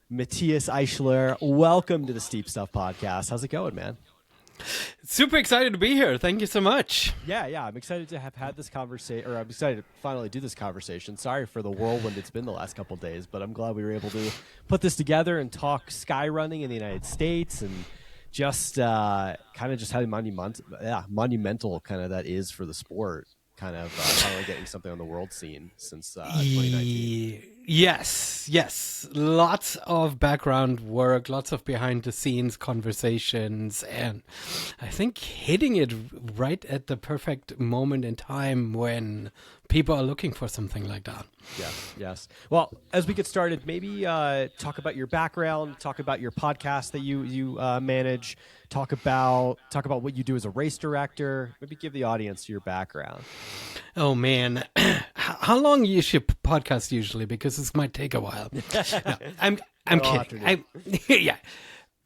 Mathias Eichler. Welcome to the Steep Stuff Podcast. How's it going, man? Super excited to be here. Thank you so much. Yeah. I'm excited to have had this conversation, or I'm excited to finally do this conversation. Sorry for the whirlwind it's been the last couple of days, but I'm glad we were able to put this together and talk sky running in the United States and just kind of just how monumental kind of that is for the sport. Kind of finally getting something on the world scene since 2019. Yes. Lots of background work, lots of behind the scenes conversations, and I think hitting it right at the perfect moment in time when people are looking for something like that. Yes. Well, as we get started, maybe talk about your background, talk about your podcast that you manage, talk about what you do as a race director. Maybe give the audience your background. Oh man, how long is your podcast usually? Because this might take a while. No, I'm kidding.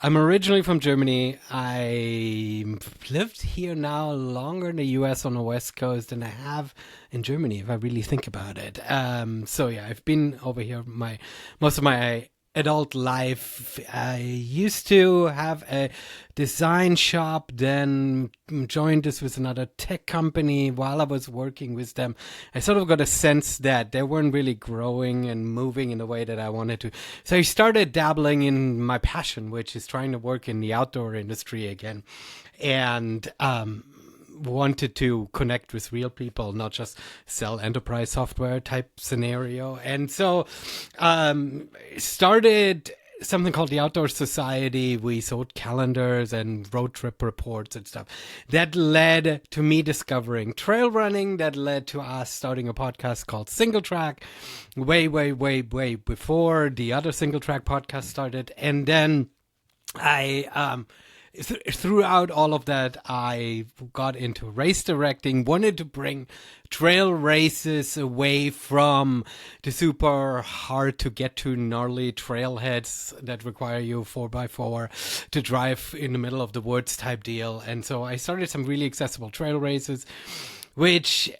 I'm originally from Germany. I've lived here now longer in the U.S. on the West Coast than I have in Germany, if I really think about it. I've been over here most of my adult life. I used to have a design shop, then joined this with another tech company. While I was working with them, I sort of got a sense that they weren't really growing and moving in the way that I wanted to. So I started dabbling in my passion, which is trying to work in the outdoor industry again. And wanted to connect with real people, not just sell enterprise software type scenario. And so started something called the Outdoor Society. We sold calendars and road trip reports and stuff. That led to me discovering trail running. That led to us starting a podcast called Single Track way before the other Single Track podcast started. And then throughout all of that, I got into race directing, wanted to bring trail races away from the super hard to get to gnarly trailheads that require you 4x4 to drive in the middle of the woods type deal. And so I started some really accessible trail races, which,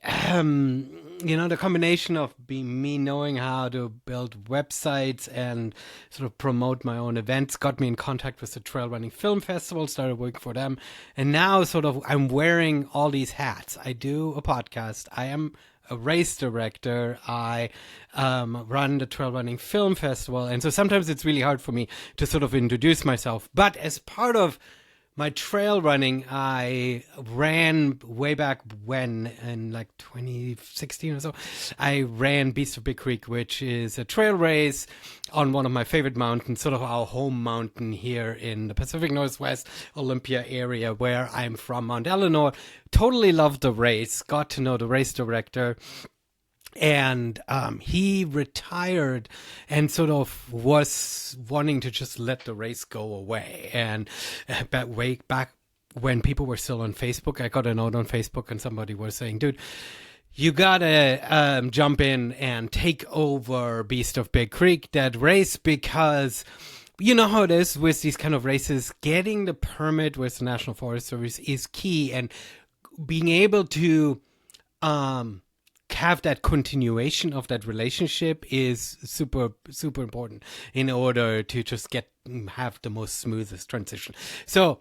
the combination of me knowing how to build websites and sort of promote my own events got me in contact with the Trail Running Film Festival, started working for them. And now I'm wearing all these hats. I do a podcast. I am a race director. I run the Trail Running Film Festival. And so sometimes it's really hard for me to sort of introduce myself. But as part of my trail running, I ran way back when, in like 2016 or so, I ran Beast of Big Creek, which is a trail race on one of my favorite mountains, sort of our home mountain here in the Pacific Northwest, Olympia area, where I'm from, Mount Eleanor. Totally loved the race, got to know the race director. And he retired and sort of was wanting to just let the race go away. And way back when people were still on Facebook, I got a note on Facebook and somebody was saying, dude, you gotta jump in and take over Beast of Big Creek, that race, because you know how it is with these kind of races. Getting the permit with the National Forest Service is key, and being able to have that continuation of that relationship is super important in order to just have the most smoothest transition. So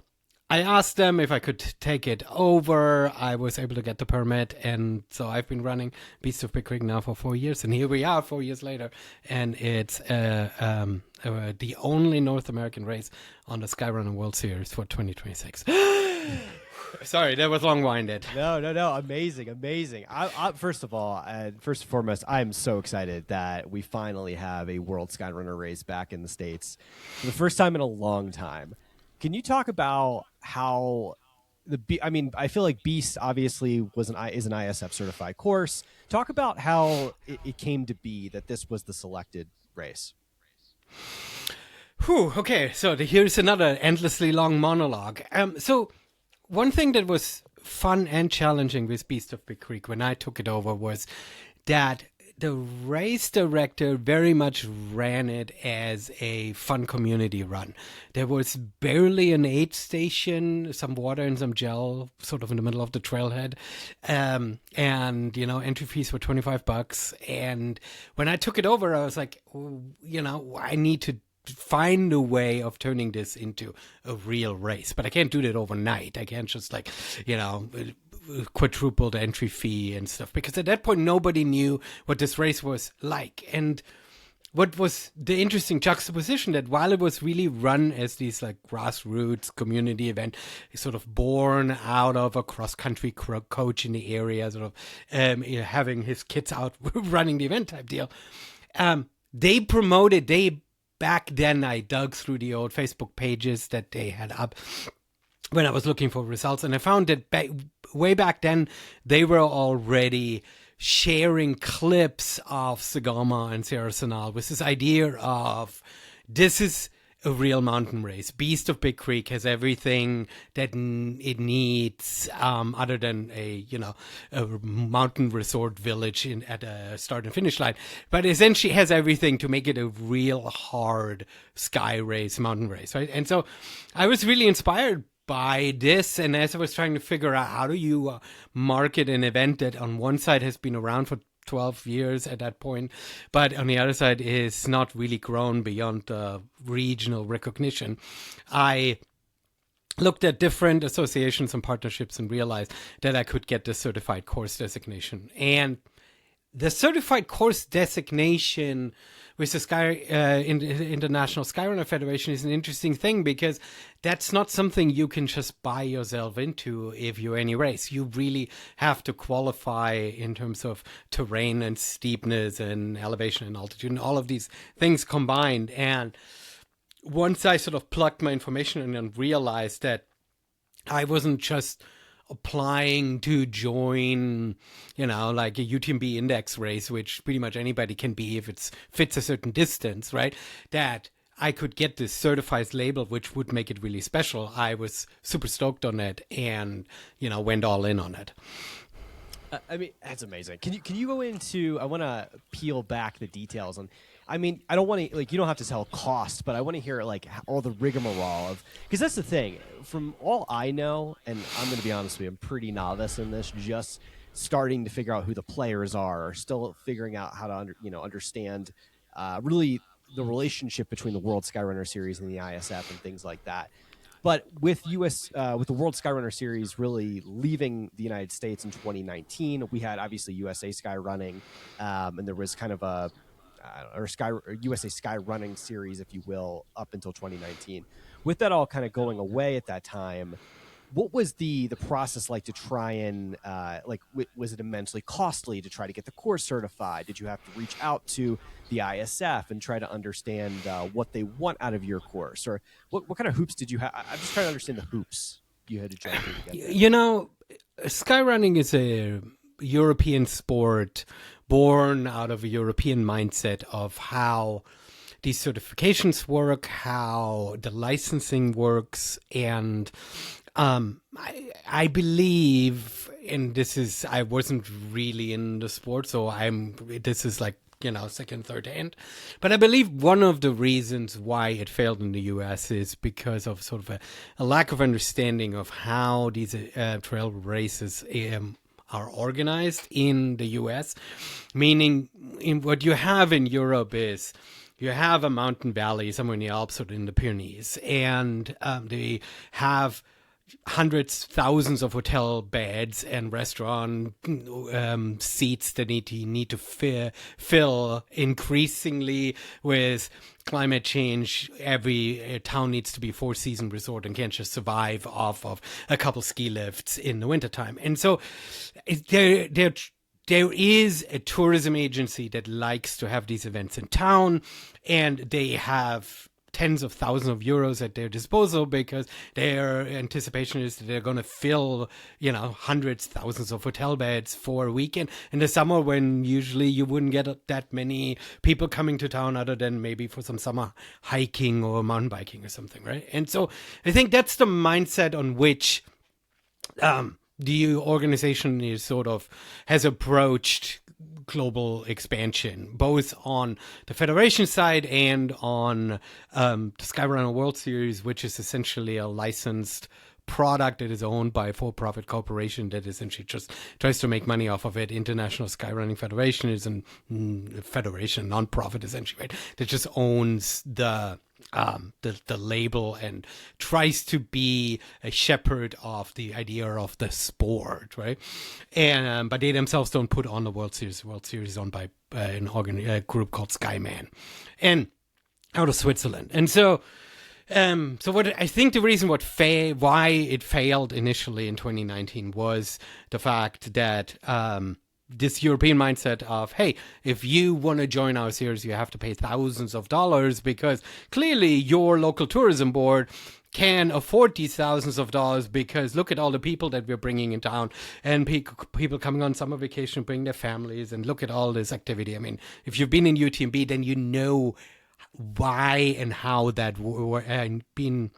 I asked them if I could take it over. I was able to get the permit, and so I've been running Beast of Big Creek now for 4 years, and here we are 4 years later, and it's the only North American race on the Skyrunner World Series for 2026. Sorry, that was long-winded. No. Amazing. First and foremost, I'm so excited that we finally have a World Skyrunner race back in the States for the first time in a long time. Can you talk about how I feel like Beast obviously is an ISF certified course. Talk about how it came to be that this was the selected race. Okay, so here's another endlessly long monologue. So one thing that was fun and challenging with Beast of Big Creek when I took it over was that the race director very much ran it as a fun community run. There was barely an aid station, some water and some gel, sort of in the middle of the trailhead. And, entry fees were $25. And when I took it over, I was like, I need to find a way of turning this into a real race. But I can't do that overnight. I can't just quadruple the entry fee and stuff, because at that point nobody knew what this race was like. And what was the interesting juxtaposition, that while it was really run as these like grassroots community event, sort of born out of a cross-country coach in the area, sort of having his kids out running the event type deal, back then I dug through the old Facebook pages that they had up when I was looking for results, and I found that way back then they were already sharing clips of Sagama and Sierra Sanal with this idea of, this is a real mountain race. Beast of Big Creek has everything that it needs, other than a mountain resort village at a start and finish line, but essentially has everything to make it a real hard sky race, mountain race, right? And so I was really inspired by this, and as I was trying to figure out how do you market an event that on one side has been around for 12 years at that point, but on the other side is not really grown beyond regional recognition, I looked at different associations and partnerships and realized that I could get the certified course designation. And the certified course designation with the International Skyrunner Federation is an interesting thing, because that's not something you can just buy yourself into if you're any race. You really have to qualify in terms of terrain and steepness and elevation and altitude and all of these things combined. And once I sort of plugged my information in and realized that I wasn't just applying to join, like a UTMB index race, which pretty much anybody can be if it fits a certain distance, right? That I could get this certified label, which would make it really special. I was super stoked on it and, went all in on it. I mean, that's amazing. Can you go into, I want to peel back the details on, I mean, I don't want to, you don't have to tell cost, but I want to hear, all the rigmarole of, because that's the thing. From all I know, and I'm going to be honest with you, I'm pretty novice in this, just starting to figure out who the players are, or still figuring out how to, understand really the relationship between the World Skyrunner Series and the ISF and things like that. But with the World Skyrunner Series really leaving the United States in 2019, we had obviously USA Sky running, and there was kind of a USA Sky running series, if you will, up until 2019. With that all kind of going away at that time, what was the process like to try and was it immensely costly to try to get the course certified? Did you have to reach out to the ISF and try to understand what they want out of your course, or what kind of hoops did you have? I'm just trying to understand the hoops you had to jump through to get there. Skyrunning is a European sport born out of a European mindset of how these certifications work, how the licensing works, and I believe, and I wasn't really in the sport, so this is second, third hand. But I believe one of the reasons why it failed in the US is because of sort of a lack of understanding of how these trail races are organized in the US. Meaning, what you have in Europe is you have a mountain valley somewhere in the Alps or in the Pyrenees, and they have hundreds, thousands of hotel beds and restaurant seats that need to fill increasingly with climate change. Every town needs to be a four-season resort and can't just survive off of a couple ski lifts in the wintertime. And so there is a tourism agency that likes to have these events in town, and they have tens of thousands of euros at their disposal because their anticipation is that they're going to fill, hundreds, thousands of hotel beds for a weekend in the summer, when usually you wouldn't get that many people coming to town other than maybe for some summer hiking or mountain biking or something, right? And so I think that's the mindset on which the organization is has approached global expansion, both on the federation side and on the Skyrunner World Series, which is essentially a licensed product that is owned by a for-profit corporation that essentially just tries to make money off of it. International Skyrunning Federation is a federation, non-profit essentially, right? That just owns the the label and tries to be a shepherd of the idea of the sport, right? And but they themselves don't put on the World Series. The World Series is owned by a group called Skyman, and out of Switzerland. And so what I think the reason why it failed initially in 2019 was the fact that this European mindset of, hey, if you want to join our series, you have to pay thousands of dollars, because clearly your local tourism board can afford these thousands of dollars, because look at all the people that we're bringing in town, and people coming on summer vacation, bring their families, and look at all this activity. I mean, if you've been in UTMB, then you know why and how that been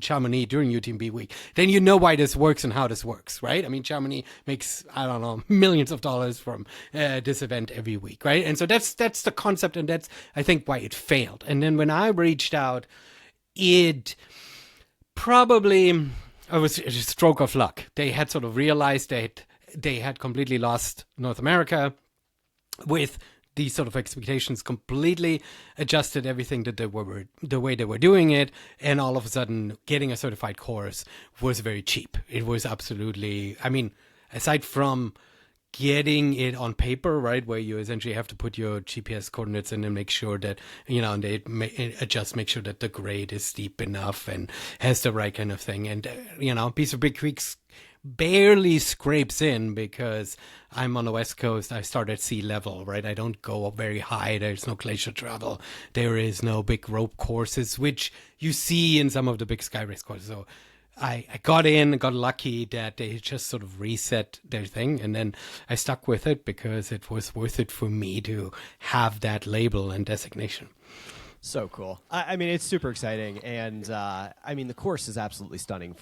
Chamonix during UTMB week, then you know why this works and how this works, right? I mean, Chamonix makes, I don't know, millions of dollars from this event every week, right? And so that's the concept, and that's, I think, why it failed. And then when I reached out, it was a stroke of luck. They had sort of realized that they had completely lost North America with these sort of expectations, completely adjusted everything that the way they were doing it, and all of a sudden getting a certified course was very cheap. It was absolutely, I mean, aside from getting it on paper, right, where you essentially have to put your GPS coordinates in and make sure that, and they make sure that the grade is steep enough and has the right kind of thing. And, Piece of Big Creek's barely scrapes in, because I'm on the West Coast. I start at sea level, right? I don't go up very high. There's no glacier travel. There is no big rope courses, which you see in some of the big sky race courses. So I got lucky that they just sort of reset their thing, and then I stuck with it because it was worth it for me to have that label and designation. So cool. I mean, it's super exciting. And I mean, the course is absolutely stunning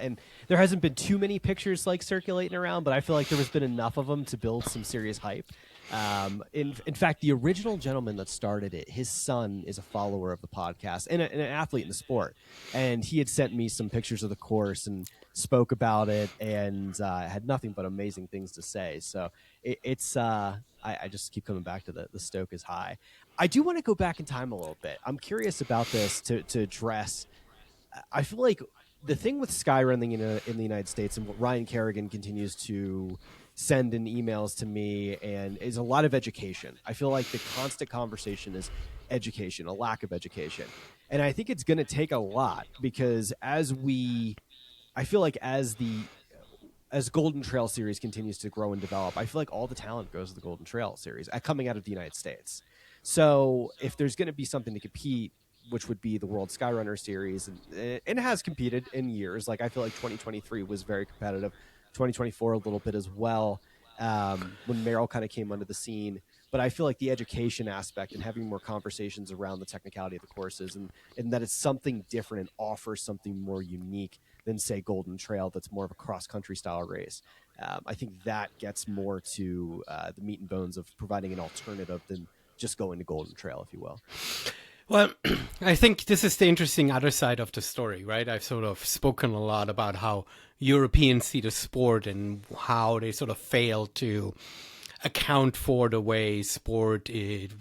and there hasn't been too many pictures like circulating around, but I feel like there has been enough of them to build some serious hype. In fact, the original gentleman that started it, his son is a follower of the podcast and an athlete in the sport. And he had sent me some pictures of the course and spoke about it, and had nothing but amazing things to say. So I just keep coming back to the stoke is high. I do want to go back in time a little bit. I'm curious about this to address. I feel like the thing with skyrunning in the United States, and what Ryan Kerrigan continues to send in emails to me, and is a lot of education. I feel like the constant conversation is education, a lack of education. And I think it's going to take a lot, because as Golden Trail Series continues to grow and develop, I feel like all the talent goes to the Golden Trail Series coming out of the United States. So if there's going to be something to compete, which would be the World Skyrunner Series, and it has competed in years. Like, I feel like 2023 was very competitive. 2024 a little bit as well, when Merrill kind of came onto the scene. But I feel like the education aspect and having more conversations around the technicality of the courses, and that it's something different and offers something more unique than, say, Golden Trail, that's more of a cross-country style race. I think that gets more to the meat and bones of providing an alternative than just going to Golden Trail, if you will. Well, I think this is the interesting other side of the story, right? I've sort of spoken a lot about how Europeans see the sport and how they sort of fail to account for the way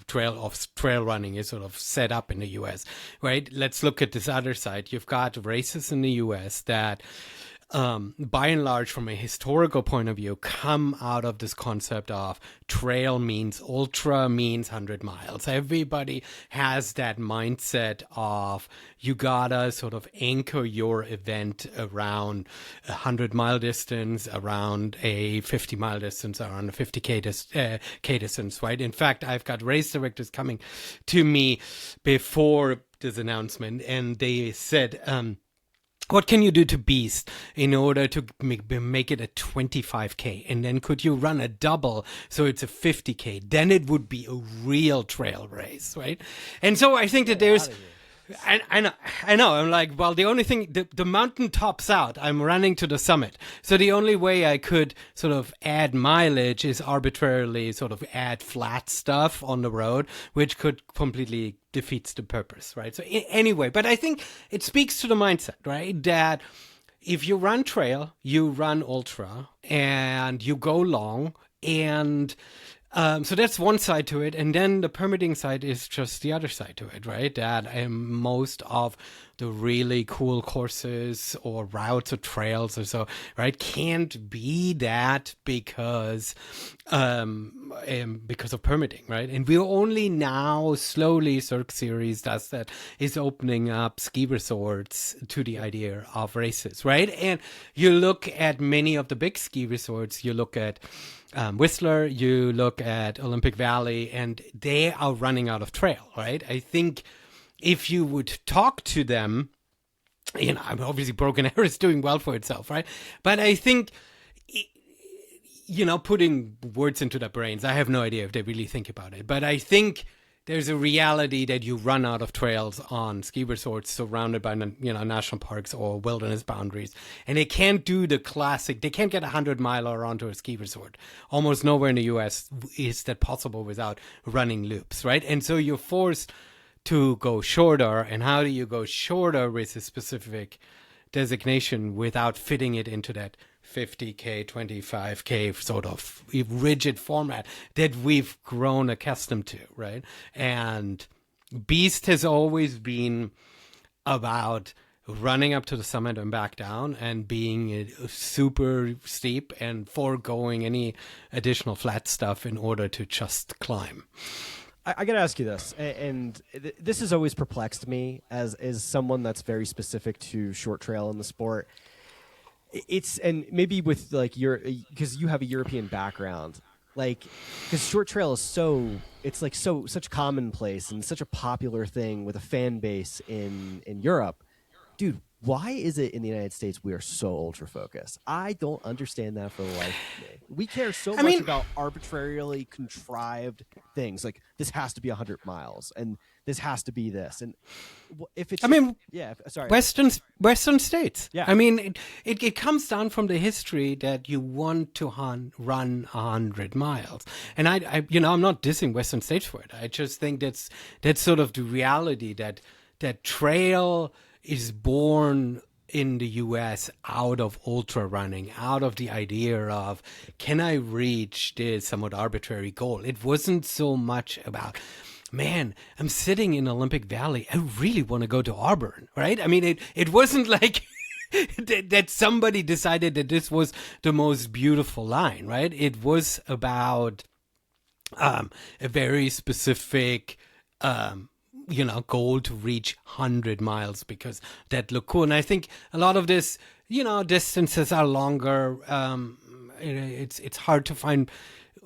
trail running is sort of set up in the US, right? Let's look at this other side. You've got races in the US that, by and large, from a historical point of view, come out of this concept of trail means ultra means 100 miles. Everybody has that mindset of you gotta sort of anchor your event around a 100-mile distance, around a 50-mile distance, around a 50K K distance, right? In fact, I've got race directors coming to me before this announcement, and they said, what can you do to Beast in order to make it a 25K? And then could you run a double so it's a 50K? Then it would be a real trail race, right? And so I think that there's... I know. I'm like, well, the only thing, the mountain tops out. I'm running to the summit. So the only way I could sort of add mileage is arbitrarily sort of add flat stuff on the road, which could completely defeats the purpose, right? So anyway, but I think it speaks to the mindset, right? That if you run trail, you run ultra, and you go long, and So that's one side to it, and then the permitting side is just the other side to it, right? That most of the really cool courses or routes or trails or so, right, can't be that because of permitting, right? And we're only now slowly, Cirque Series does that, is opening up ski resorts to the idea of races, right? And you look at many of the big ski resorts, you look at Whistler, you look at Olympic Valley, and they are running out of trail, right? I think if you would talk to them, obviously Broken Arrow is doing well for itself, right? But I think, putting words into their brains, I have no idea if they really think about it, but I think there's a reality that you run out of trails on ski resorts surrounded by, national parks or wilderness boundaries. And they can't do the classic, they can't get 100-miler onto a ski resort. Almost nowhere in the US is that possible without running loops, right? And so you're forced to go shorter. And how do you go shorter with a specific designation without fitting it into that 50K, 25K sort of rigid format that we've grown accustomed to, right? And Beast has always been about running up to the summit and back down and being super steep and foregoing any additional flat stuff in order to just climb. I got to ask you this, and this has always perplexed me as someone that's very specific to short trail in the sport. And maybe with because you have a European background, because short trail is such commonplace and such a popular thing with a fan base in Europe. Dude, why is it in the United States we are so ultra focused? I don't understand that for the life of me. We care so much about arbitrarily contrived things like this has to be 100 miles and this has to be this. And if it's Western states. Yeah. I mean, it comes down from the history that you want to run 100 miles. And I'm not dissing Western states for it. I just think that's sort of the reality that trail is born in the US out of ultra running, out of the idea of, can I reach this somewhat arbitrary goal? It wasn't so much about, man, I'm sitting in Olympic Valley, I really want to go to Auburn, right? I mean, it wasn't like that somebody decided that this was the most beautiful line, right? It was about a very specific goal to reach 100 miles because that looked cool. And I think a lot of this, distances are longer. It's hard to find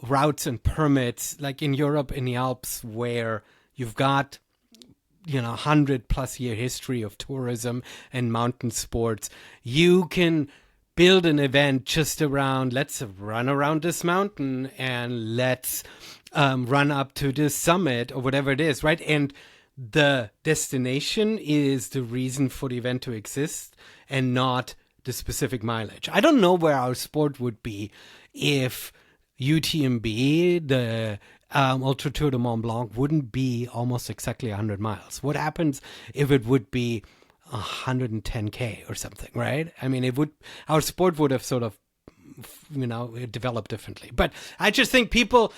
routes and permits like in Europe, in the Alps, where you've got, 100+ year history of tourism and mountain sports. You can build an event just around, let's run around this mountain and let's run up to this summit or whatever it is, right? And the destination is the reason for the event to exist and not the specific mileage. I don't know where our sport would be if UTMB, the Ultra Tour de Mont Blanc, wouldn't be almost exactly 100 miles. What happens if it would be 110K or something, right? I mean, our sport would have sort of, developed differently. But I just think people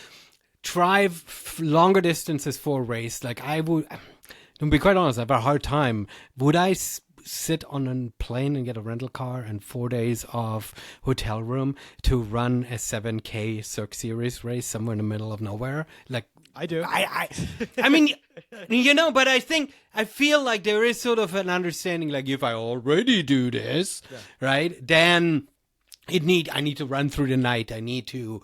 drive longer distances for a race. Like I would, to be quite honest, I have a hard time. Would I sit on a plane and get a rental car and 4 days of hotel room to run a 7K Cirque Series race somewhere in the middle of nowhere? Like I do. I mean, but I feel like there is sort of an understanding, like if I already do this, right, then I need to run through the night. I need to,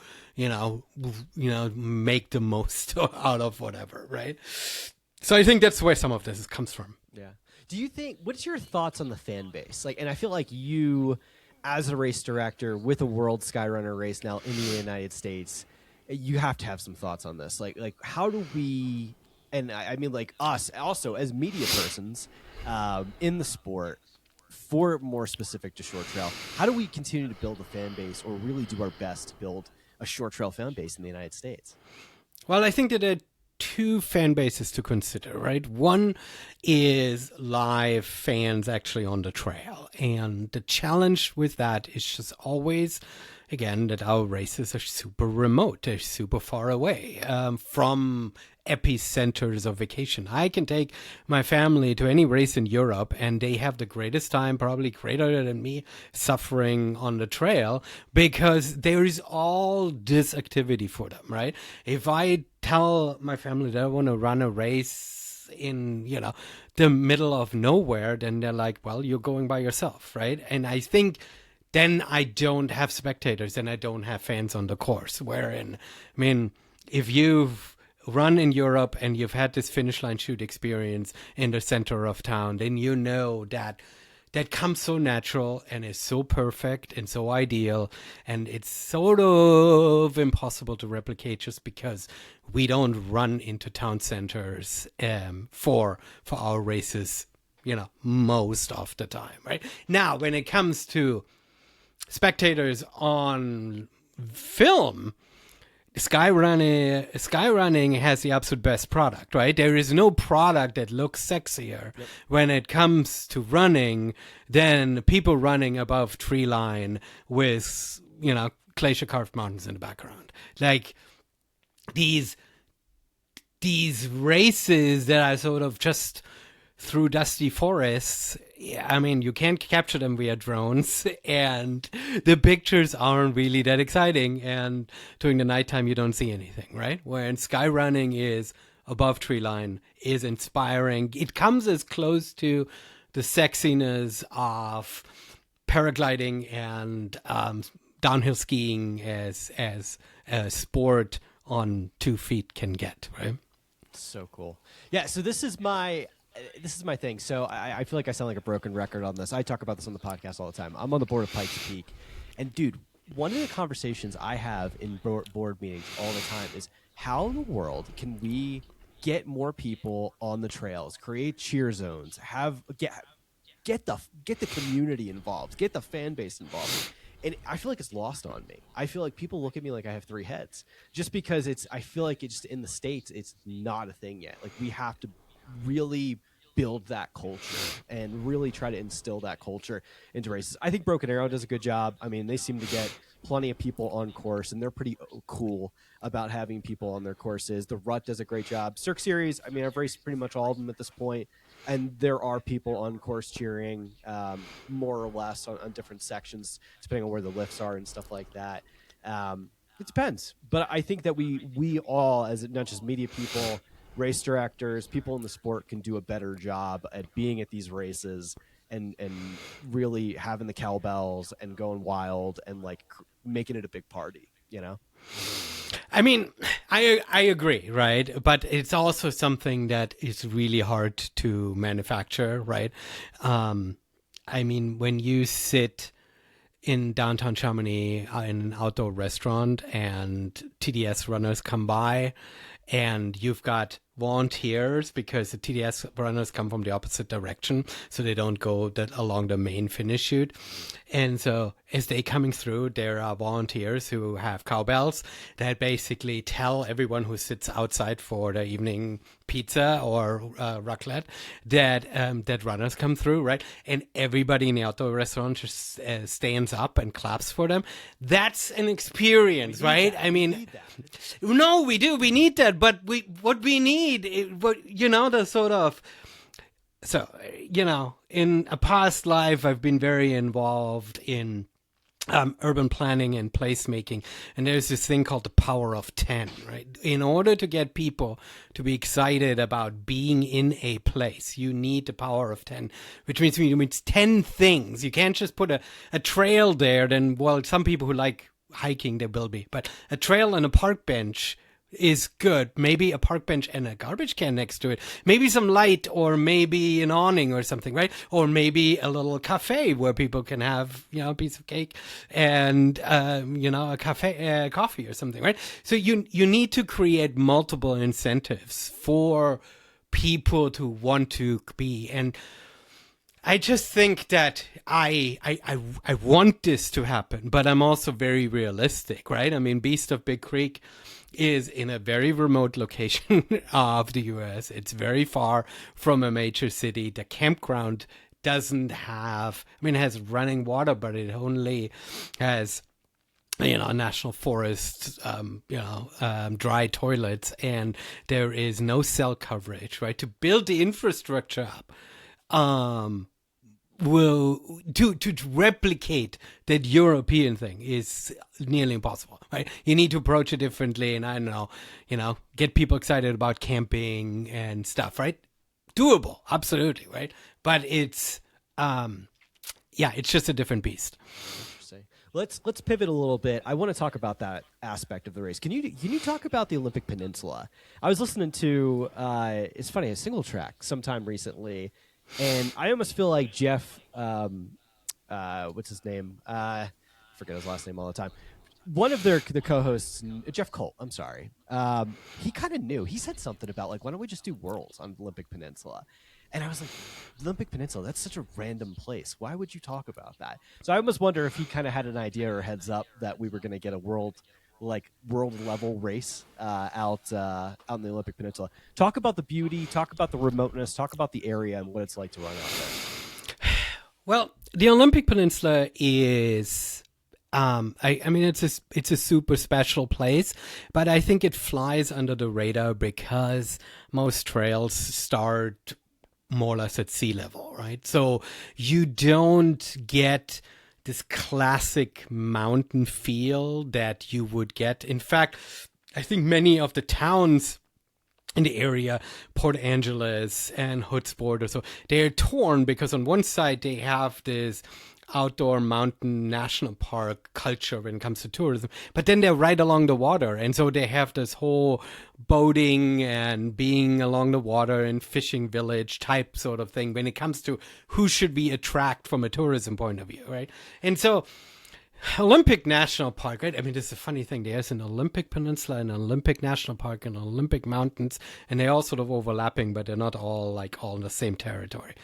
make the most out of whatever, right? So I think that's where some of this comes from. Yeah. Do you think, what's your thoughts on the fan base? And I feel like you, as a race director with a World Skyrunner race now in the United States, you have to have some thoughts on this. Like how do we, and I mean like us also as media persons in the sport, for more specific to short trail, how do we continue to build a fan base or really do our best to build a short trail fan base in the United States? Well, I think that two fan bases to consider, right? One is live fans actually on the trail. And the challenge with that is just always, again, that our races are super remote. They're super far away from epicenters of vacation. I can take my family to any race in Europe and they have the greatest time, probably greater than me, suffering on the trail because there is all this activity for them, right? If I tell my family that I want to run a race in, the middle of nowhere, then they're like, well, you're going by yourself, right? And I think then I don't have spectators and I don't have fans on the course. If you've run in Europe and you've had this finish line shoot experience in the center of town, then you know that comes so natural and is so perfect and so ideal, and it's sort of impossible to replicate just because we don't run into town centers for our races, most of the time, right? Now, when it comes to spectators on film, Skyrunning has the absolute best product, right? There is no product that looks sexier when it comes to running than people running above tree line with, glacier carved mountains in the background. Like these races that are sort of just through dusty forests, you can't capture them via drones, and the pictures aren't really that exciting, and during the nighttime you don't see anything, right? When skyrunning is above tree line, is inspiring. It comes as close to the sexiness of paragliding and downhill skiing as a sport on 2 feet can get, right? So cool. Yeah, so this is my thing. So I feel like I sound like a broken record on this. I talk about this on the podcast all the time. I'm on the board of Pikes Peak. And, dude, one of the conversations I have in board meetings all the time is how in the world can we get more people on the trails, create cheer zones, get the community involved, get the fan base involved. And I feel like it's lost on me. I feel like people look at me like I have 3 heads just because I feel like it's just in the States, it's not a thing yet. Like we have to really build that culture and really try to instill that culture into races. I think Broken Arrow does a good job. They seem to get plenty of people on course, and they're pretty cool about having people on their courses. The Rut does a great job. Cirque Series, I've raced pretty much all of them at this point, and there are people on course cheering more or less on different sections, depending on where the lifts are and stuff like that. It depends. But I think that we all, as not just media people, race directors, people in the sport can do a better job at being at these races and really having the cowbells and going wild and making it a big party, I agree, right? But it's also something that is really hard to manufacture, right? When you sit in downtown Chamonix in an outdoor restaurant and TDS runners come by and you've got volunteers because the TDS runners come from the opposite direction, so they don't go along the main finish chute. And so as they coming through, there are volunteers who have cowbells that basically tell everyone who sits outside for the evening pizza or raclette that runners come through, right? And everybody in the outdoor restaurant just stands up and claps for them. That's an experience, right? No, we do. We need that. But what we need, the sort of... So, in a past life, I've been very involved in urban planning and placemaking. And there's this thing called the power of 10, right? In order to get people to be excited about being in a place, you need the power of 10, which means 10 things. You can't just put a trail there. Then, some people who like hiking, there will be. But a trail and a park bench is good. Maybe a park bench and a garbage can next to it. Maybe some light, or maybe an awning or something, right? Or maybe a little cafe where people can have, a piece of cake and, a coffee or something, right? So you need to create multiple incentives for people to want to be. And I just think that I want this to happen, but I'm also very realistic, right? Beast of Big Creek is in a very remote location of the US. It's very far from a major city. The campground doesn't have, I mean, it has running water, but it only has, national forest, dry toilets, and there is no cell coverage, right? To build the infrastructure up, will to replicate that European thing is nearly impossible, right? You need to approach it differently, and I don't know, get people excited about camping and stuff, right? Doable, absolutely, right? But it's, it's just a different beast. Interesting. Let's pivot a little bit. I want to talk about that aspect of the race. Can you talk about the Olympic Peninsula? I was listening to it's funny, a single track sometime recently. And I almost feel like Jeff, what's his name? Forget his last name all the time. One of the co-hosts, Jeff Colt, I'm sorry. He kind of knew. He said something about, like, why don't we just do Worlds on the Olympic Peninsula? And I was like, Olympic Peninsula, that's such a random place. Why would you talk about that? So I almost wonder if he kind of had an idea or heads up that we were going to get a world level race out on the Olympic Peninsula. Talk about the beauty, talk about the remoteness, talk about the area and what it's like to run out there. Well, the Olympic Peninsula is, I mean, it's a super special place, but I think it flies under the radar because most trails start more or less at sea level, right? So you don't get this classic mountain feel that you would get. In fact, I think many of the towns in the area, Port Angeles and Hoodsport or so, they're torn because on one side they have this outdoor mountain national park culture when it comes to tourism, but then they're right along the water, and so they have this whole boating and being along the water and fishing village type sort of thing when it comes to who should we attract from a tourism point of view, right? And so Olympic National Park, right? I mean, this is a funny thing. There's an Olympic Peninsula, an Olympic National Park, and Olympic Mountains, and they're all sort of overlapping, but they're not all in the same territory.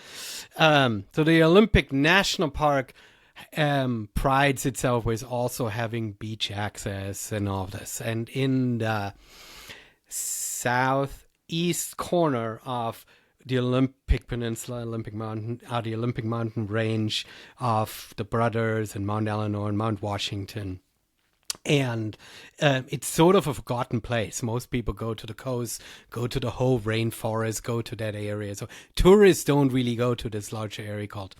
So the Olympic National Park prides itself with also having beach access and all this. And in the southeast corner of the Olympic Peninsula, Olympic Mountain, the Olympic Mountain range of the Brothers and Mount Eleanor and Mount Washington. And it's sort of a forgotten place. Most people go to the coast, go to the whole rainforest, go to that area. So tourists don't really go to this large area called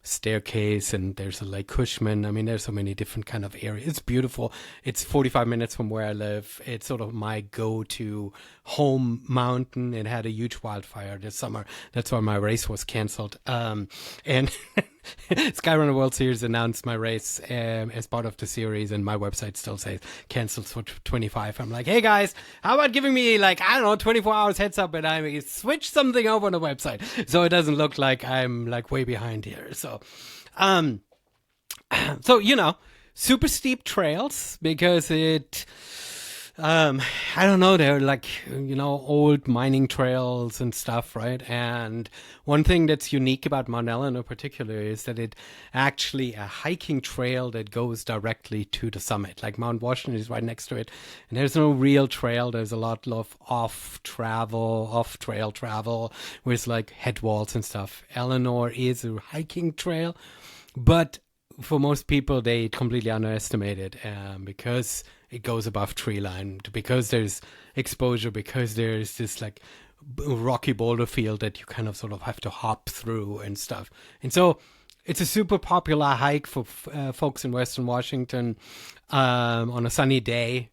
Staircase, and there's a Lake Cushman. I mean, there's so many different kind of areas. It's beautiful. It's 45 minutes from where I live. It's sort of my go-to home mountain. It had a huge wildfire this summer. That's why my race was canceled. And Skyrunner World Series announced my race as part of the series, and my website still says canceled for 25. I'm like, hey guys, how about giving me 24 hours heads up, and I switch something over on the website so it doesn't look like I'm way behind here. So, super steep trails because it. I don't know, they're old mining trails and stuff, right? And one thing that's unique about Mount Eleanor in particular is that it actually a hiking trail that goes directly to the summit. Like Mount Washington is right next to it, and there's no real trail. There's a lot of off-trail travel with head walls and stuff. Eleanor is a hiking trail, but for most people, they completely underestimate it because it goes above tree line, because there's exposure, because there's this rocky boulder field that you kind of sort of have to hop through and stuff. And so it's a super popular hike for folks in Western Washington. On a sunny day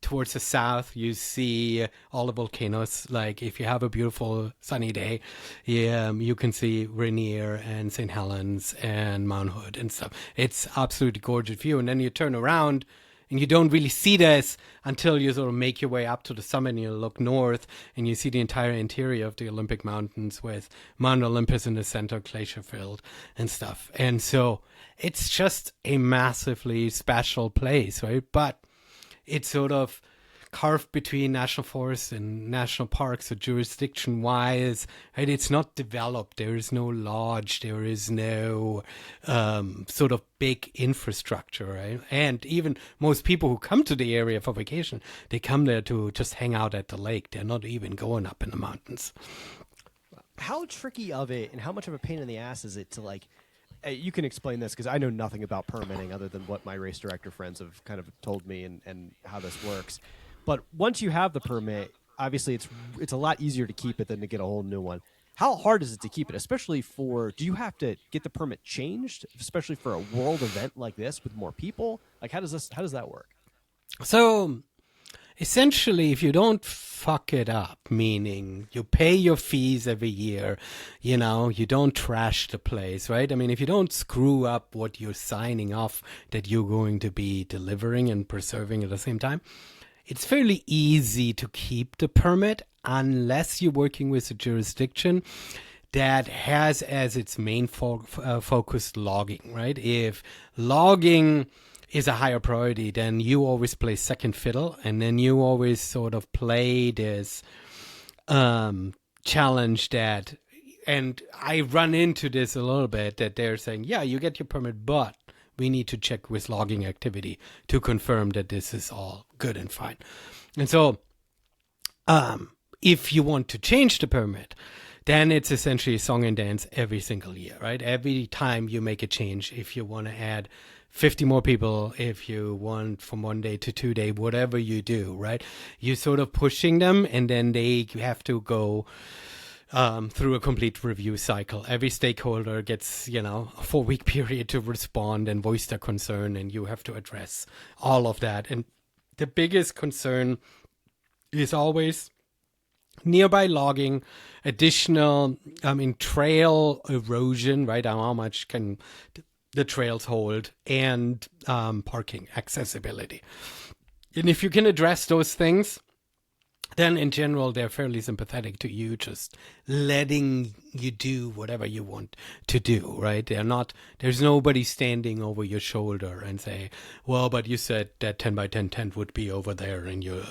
towards the south, you see all the volcanoes. If you have a beautiful sunny day, you can see Rainier and St. Helens and Mount Hood and stuff. It's absolutely gorgeous view. And then you turn around and you don't really see this until you sort of make your way up to the summit and you look north and you see the entire interior of the Olympic Mountains with Mount Olympus in the center, glacier filled and stuff. And so it's just a massively special place, right? But it's sort of carved between national forests and national parks, so jurisdiction-wise, right? It's not developed. There is no lodge. There is no sort of big infrastructure, right? And even most people who come to the area for vacation, they come there to just hang out at the lake. They're not even going up in the mountains. How tricky of it and how much of a pain in the ass is it to like, you can explain this because I know nothing about permitting other than what my race director friends have kind of told me and how this works. But once you have the permit, obviously it's a lot easier to keep it than to get a whole new one. How hard is it to keep it, especially do you have to get the permit changed, especially for a world event like this with more people? Like, how does that work? So essentially, if you don't fuck it up, meaning you pay your fees every year, you don't trash the place, right? I mean, if you don't screw up what you're signing off that you're going to be delivering and preserving at the same time, it's fairly easy to keep the permit unless you're working with a jurisdiction that has as its main focus logging, right? If logging is a higher priority, then you always play second fiddle, and then you always sort of play this challenge that, and I run into this a little bit, that they're saying, yeah, you get your permit, but we need to check with logging activity to confirm that this is all good and fine. And so if you want to change the permit, then it's essentially song and dance every single year, right? Every time you make a change, if you want to add 50 more people, if you want from 1 day to 2 day, whatever you do, right? You're sort of pushing them, and then they have to go through a complete review cycle. Every stakeholder gets, a 4-week period to respond and voice their concern, and you have to address all of that. And the biggest concern is always nearby logging, additional, trail erosion, right? How much can the trails hold, and parking accessibility. And if you can address those things, then in general, they're fairly sympathetic to you, just letting you do whatever you want to do, right? There's nobody standing over your shoulder and say, well, but you said that 10 by 10 tent would be over there in your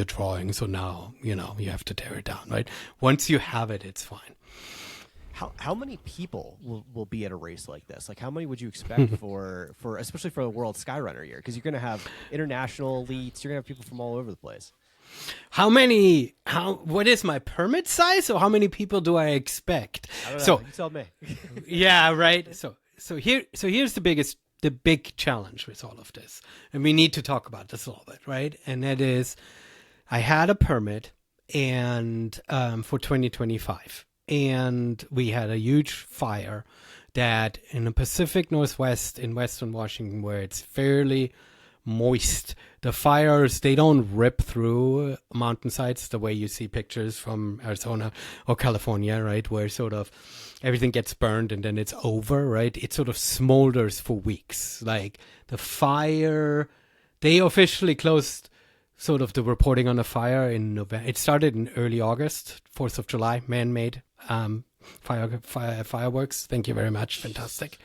drawing. So now, you have to tear it down, right? Once you have it, it's fine. How many people will be at a race like this? Like, how many would you expect for especially for the World Skyrunner year? Because you're going to have international elites. You're going to have people from all over the place. What is my permit size? Or how many people do I expect? I don't know. You tell me. Yeah, right. So here's the big challenge with all of this. And we need to talk about this a little bit, right? And that is, I had a permit and for 2025. And we had a huge fire that in the Pacific Northwest in Western Washington, where it's fairly moist, the fires, they don't rip through mountainsides the way you see pictures from Arizona or California, right? Where sort of everything gets burned and then it's over, right? It sort of smolders for weeks. Like the fire, they officially closed sort of the reporting on the fire in November. It started in early August, 4th of July, man-made fireworks. Thank you very much. Fantastic.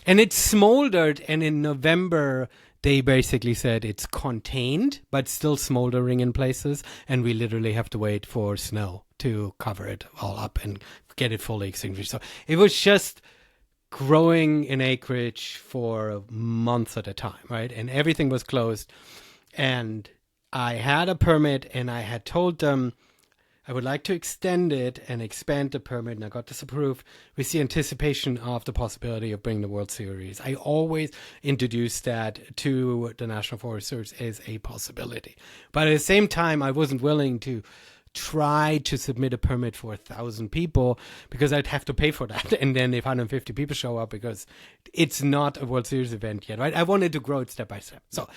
And it smoldered, and in November, they basically said it's contained, but still smoldering in places, and we literally have to wait for snow to cover it all up and get it fully extinguished. So it was just growing in acreage for months at a time, right? And everything was closed, and I had a permit, and I had told them I would like to extend it and expand the permit, and I got this approved with the anticipation of the possibility of bringing the World Series. I always introduced that to the National Forest Service as a possibility. But at the same time, I wasn't willing to try to submit a permit for 1,000 people because I'd have to pay for that. And then if 150 people show up, because it's not a World Series event yet, right? I wanted to grow it step by step. So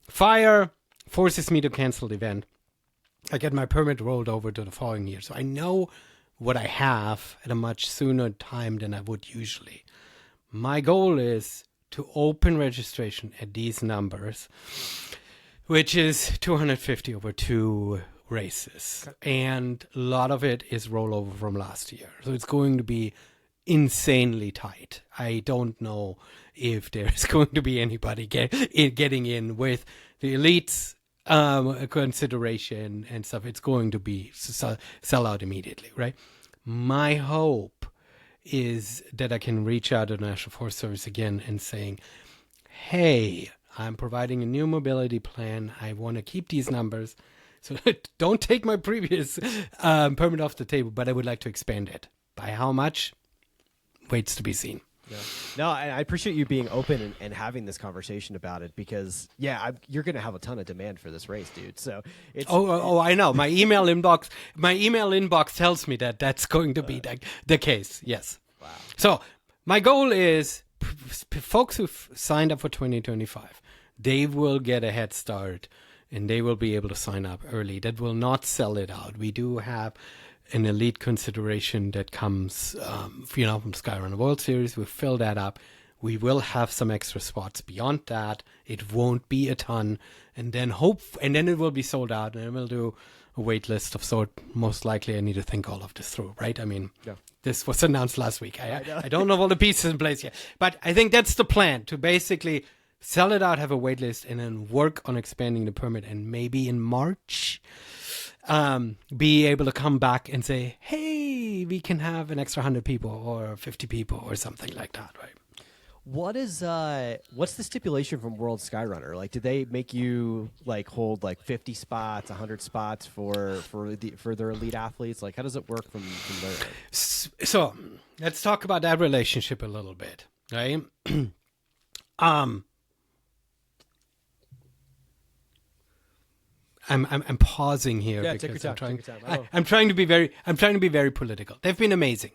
fire forces me to cancel the event. I get my permit rolled over to the following year. So I know what I have at a much sooner time than I would usually. My goal is to open registration at these numbers, which is 250 over 2 races. And a lot of it is rollover from last year. So it's going to be insanely tight. I don't know if there's going to be anybody getting in with the elites. consideration and stuff, it's going to be sell out immediately, right? My hope is that I can reach out to the National Forest Service again and saying, hey, I'm providing a new mobility plan. I want to keep these numbers. So don't take my previous permit off the table, but I would like to expand it. By how much? Waits to be seen. Yeah. No, I appreciate you being open and having this conversation about it because, you're going to have a ton of demand for this race, dude. So it's I know. My email inbox tells me that that's going to be the case. Yes. Wow. So my goal is folks who've signed up for 2025, they will get a head start and they will be able to sign up early. That will not sell it out. We do have an elite consideration that comes, from Skyrunner World Series. We'll fill that up. We will have some extra spots beyond that. It won't be a ton, and then it will be sold out, and then we'll do a wait list of sort. Most likely, I need to think all of this through, right? I mean, This was announced last week. I don't have all the pieces in place yet, but I think that's the plan, to basically sell it out, have a wait list, and then work on expanding the permit, and maybe in March be able to come back and say, hey, we can have an extra 100 people or 50 people or something like that, right? What's the stipulation from World Skyrunner? Like, did they make you hold 50 spots, 100 spots for their elite athletes? Like, how does it work from their end? So let's talk about that relationship a little bit, right? I'm pausing here because I'm trying to be very political. They've been amazing.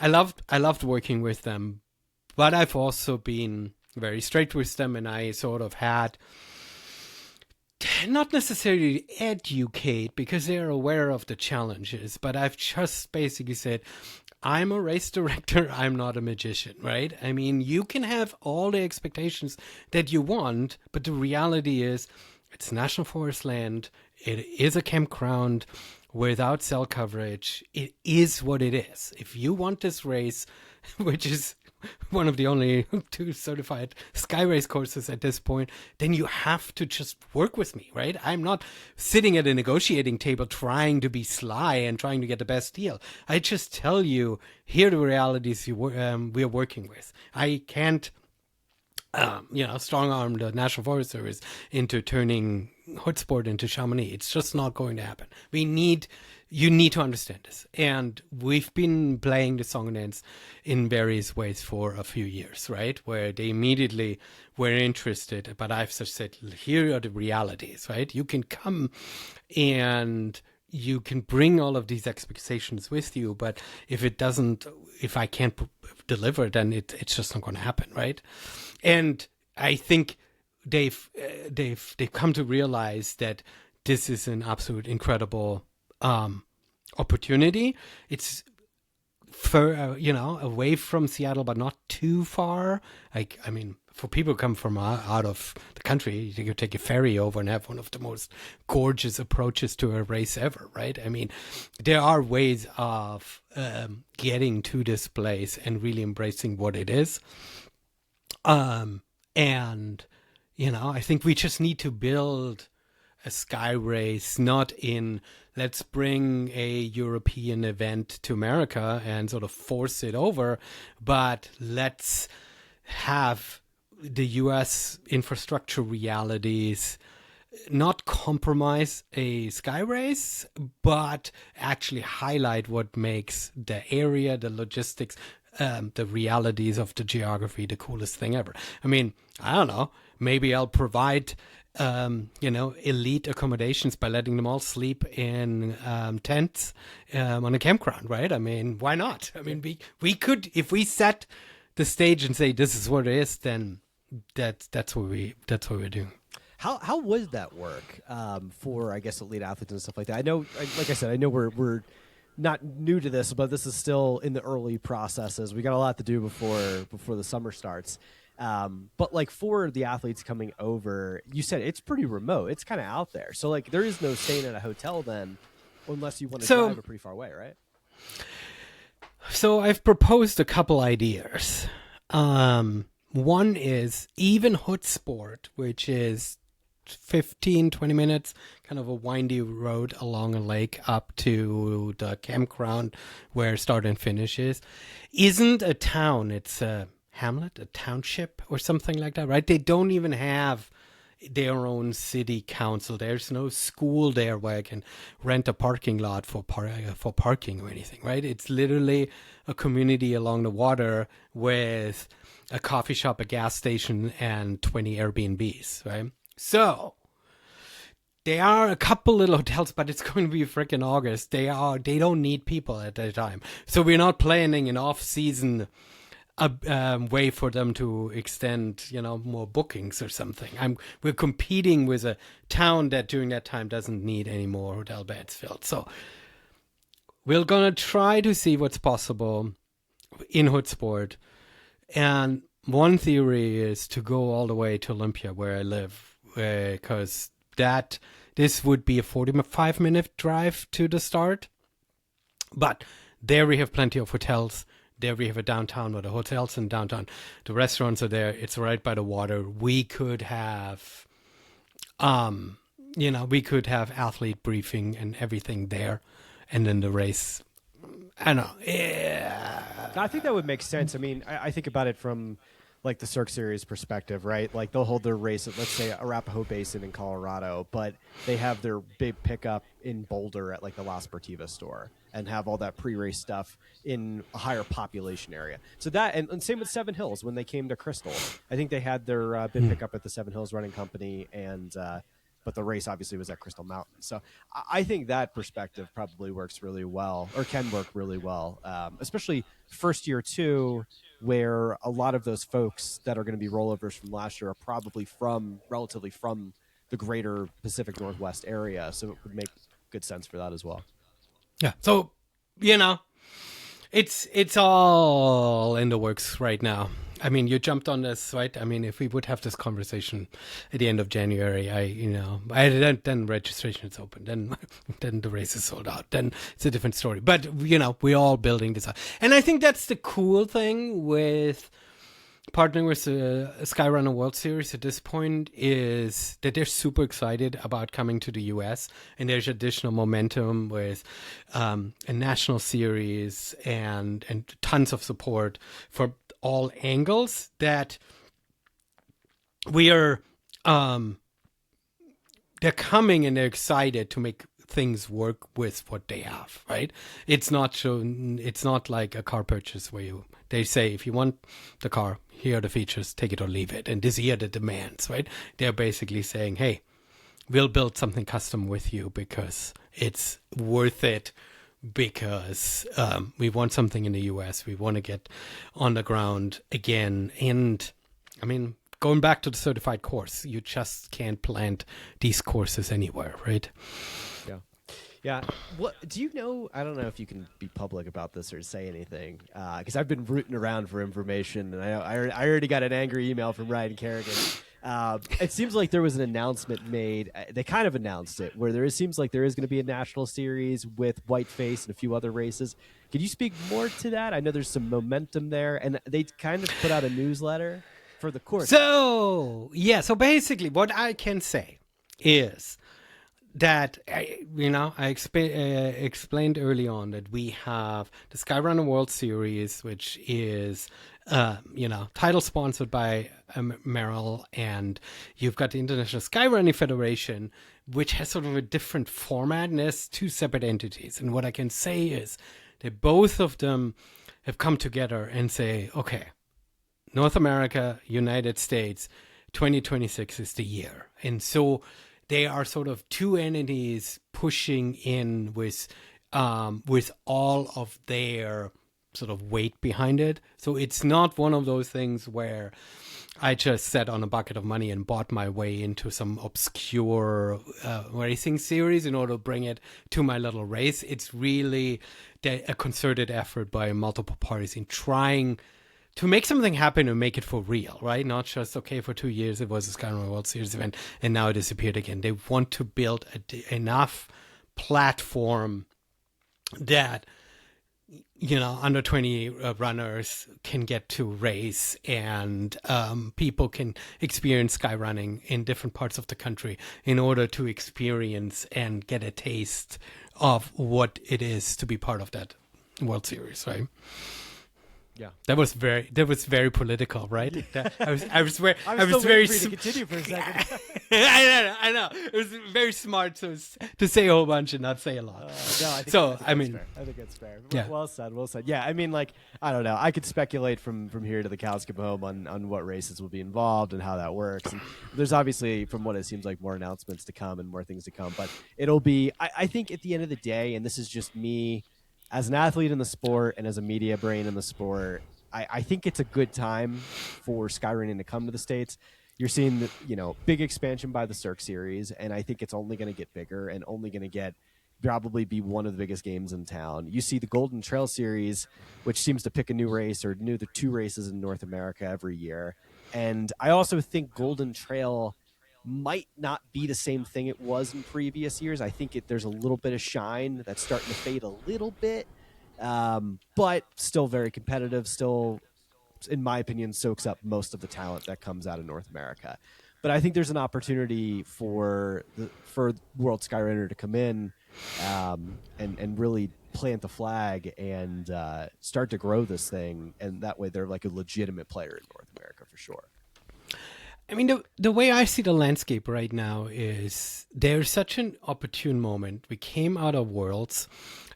I loved working with them, but I've also been very straight with them, and I sort of had not necessarily educate because they're aware of the challenges, but I've just basically said, I'm a race director. I'm not a magician, right? I mean, you can have all the expectations that you want, but the reality is it's national forest land. It is a campground without cell coverage. It is what it is. If you want this race, which is one of the only 2 certified sky race courses at this point, then you have to just work with me, right? I'm not sitting at a negotiating table trying to be sly and trying to get the best deal. I just tell you, here are the realities we're working with. I can't strong arm the National Forest Service into turning hood sport into Chamonix. It's just not going to happen. You need to understand this. And we've been playing the song and dance in various ways for a few years, right? Where they immediately were interested, but I've just said, here are the realities, right? You can come and you can bring all of these expectations with you, but if I can't deliver, then it's just not going to happen, right? And I think they've come to realize that this is an absolute incredible opportunity. It's away from Seattle, but not too far. For people who come from out of the country, you could take a ferry over and have one of the most gorgeous approaches to a race ever, right? I mean, there are ways of getting to this place and really embracing what it is. I think we just need to build a sky race, not in let's bring a European event to America and sort of force it over, but let's have the US infrastructure realities not compromise a sky race, but actually highlight what makes the area, the logistics, the realities of the geography the coolest thing ever. I mean, I don't know, maybe I'll provide elite accommodations by letting them all sleep in tents on a campground, right? I mean, why not? I mean, we could, if we set the stage and say this is what it is, then that's what we're doing. How would that work for, I guess, elite athletes and stuff like that? I know, like I said, I know we're not new to this, but this is still in the early processes. We got a lot to do before the summer starts. But like for the athletes coming over, you said it's pretty remote. It's kind of out there. So like there is no staying at a hotel then, unless you want to drive a pretty far away, right? So I've proposed a couple ideas. One is even hood sport, which is 15, 20 minutes, kind of a windy road along a lake up to the campground where start and finish is. Isn't a town, it's a hamlet, a township or something like that, right? They don't even have their own city council. There's no school there where I can rent a parking lot for parking or anything, right? It's literally a community along the water with a coffee shop, a gas station, and 20 Airbnbs, right? So there are a couple little hotels, but it's going to be freaking August. They don't need people at that time. So we're not planning an off-season way for them to extend, more bookings or something. We're competing with a town that during that time doesn't need any more hotel beds filled. So we're gonna try to see what's possible in Hoodsport. And one theory is to go all the way to Olympia, where I live, because this would be a 45-minute drive to the start. But there we have plenty of hotels. There we have a downtown with the hotels and downtown. The restaurants are there. It's right by the water. We could have, athlete briefing and everything there. And then the race, I don't know. Yeah. I think that would make sense. I mean, I think about it from like the Cirque Series perspective, right? Like they'll hold their race at, let's say, Arapahoe Basin in Colorado, but they have their big pickup in Boulder at like the La Sportiva store and have all that pre-race stuff in a higher population area. So that, and same with Seven Hills when they came to Crystal. I think they had their big pickup at the Seven Hills Running Company, and but the race obviously was at Crystal Mountain. So I think that perspective probably works really well, or can work really well, especially first year too, where a lot of those folks that are going to be rollovers from last year are probably relatively from the greater Pacific Northwest area. So it would make good sense for that as well. Yeah. So, it's all in the works right now. I mean, you jumped on this, right? I mean, if we would have this conversation at the end of January, then registration is open. Then the race is sold out. Then it's a different story. But, we're all building this up. And I think that's the cool thing with partnering with the Skyrunner World Series at this point is that they're super excited about coming to the US, and there's additional momentum with a national series and tons of support for all angles that we are they're coming and they're excited to make things work with what they have, right? It's not like a car purchase where they say, if you want the car, here are the features, take it or leave it. And here are the demands, right? They're basically saying, hey, we'll build something custom with you because it's worth it, because we want something in the US. We want to get on the ground again. And I mean, going back to the certified course, you just can't plant these courses anywhere, right? Yeah. What do you know? I don't know if you can be public about this or say anything, because I've been rooting around for information, and I already got an angry email from Ryan Kerrigan. It seems like there was an announcement made. They kind of announced it, where it seems like there is going to be a national series with Whiteface and a few other races. Could you speak more to that? I know there's some momentum there, and they kind of put out a newsletter for the course. So basically what I can say is that, I explained early on that we have the Skyrunner World Series, which is, title sponsored by Merrill, and you've got the International Skyrunning Federation, which has sort of a different format, and there's two separate entities. And what I can say is that both of them have come together and say, okay, North America, United States, 2026 is the year. And so they are sort of two entities pushing in with all of their sort of weight behind it. So it's not one of those things where I just sat on a bucket of money and bought my way into some obscure racing series in order to bring it to my little race. It's really a concerted effort by multiple parties in trying to make something happen and make it for real, right? Not just, okay, for 2 years it was a Skyrunner World Series event and now it disappeared again. They want to build enough platform that under 20 runners can get to race, and people can experience skyrunning in different parts of the country in order to experience and get a taste of what it is to be part of that World Series, right? Yeah, that was very political, right? I was very free to continue for a second. I know. It was very smart to say a whole bunch and not say a lot. No, I think that's fair. Yeah. Well said. Yeah, I mean, like, I don't know. I could speculate from here to the cows come home on what races will be involved and how that works. And there's obviously, from what it seems like, more announcements to come and more things to come. But it'll be, I think at the end of the day, and this is just me as an athlete in the sport and as a media brain in the sport, I think it's a good time for skyrunning to come to the States. You're seeing the, big expansion by the Cirque series, and I think it's only going to get bigger and only going to probably be one of the biggest games in town. You see the Golden Trail series, which seems to pick a new race or the 2 races in North America every year. And I also think Golden Trail might not be the same thing it was in previous years. I think there's a little bit of shine that's starting to fade a little bit, but still very competitive, still, in my opinion, soaks up most of the talent that comes out of North America. But I think there's an opportunity for World Skyrunner to come in and really plant the flag and start to grow this thing, and that way they're like a legitimate player in North America for sure. I mean, the way I see the landscape right now is there's such an opportune moment. We came out of Worlds,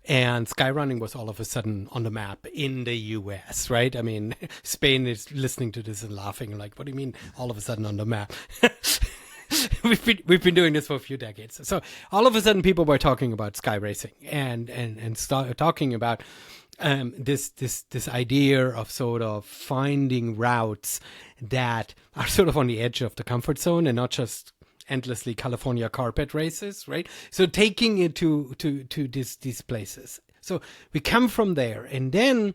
and skyrunning was all of a sudden on the map in the U.S., right? I mean, Spain is listening to this and laughing, like, what do you mean all of a sudden on the map? We've been doing this for a few decades. So all of a sudden people were talking about sky racing and start talking about this idea of sort of finding routes that are sort of on the edge of the comfort zone and not just endlessly California carpet races, right? So taking it to these places. So we come from there, and then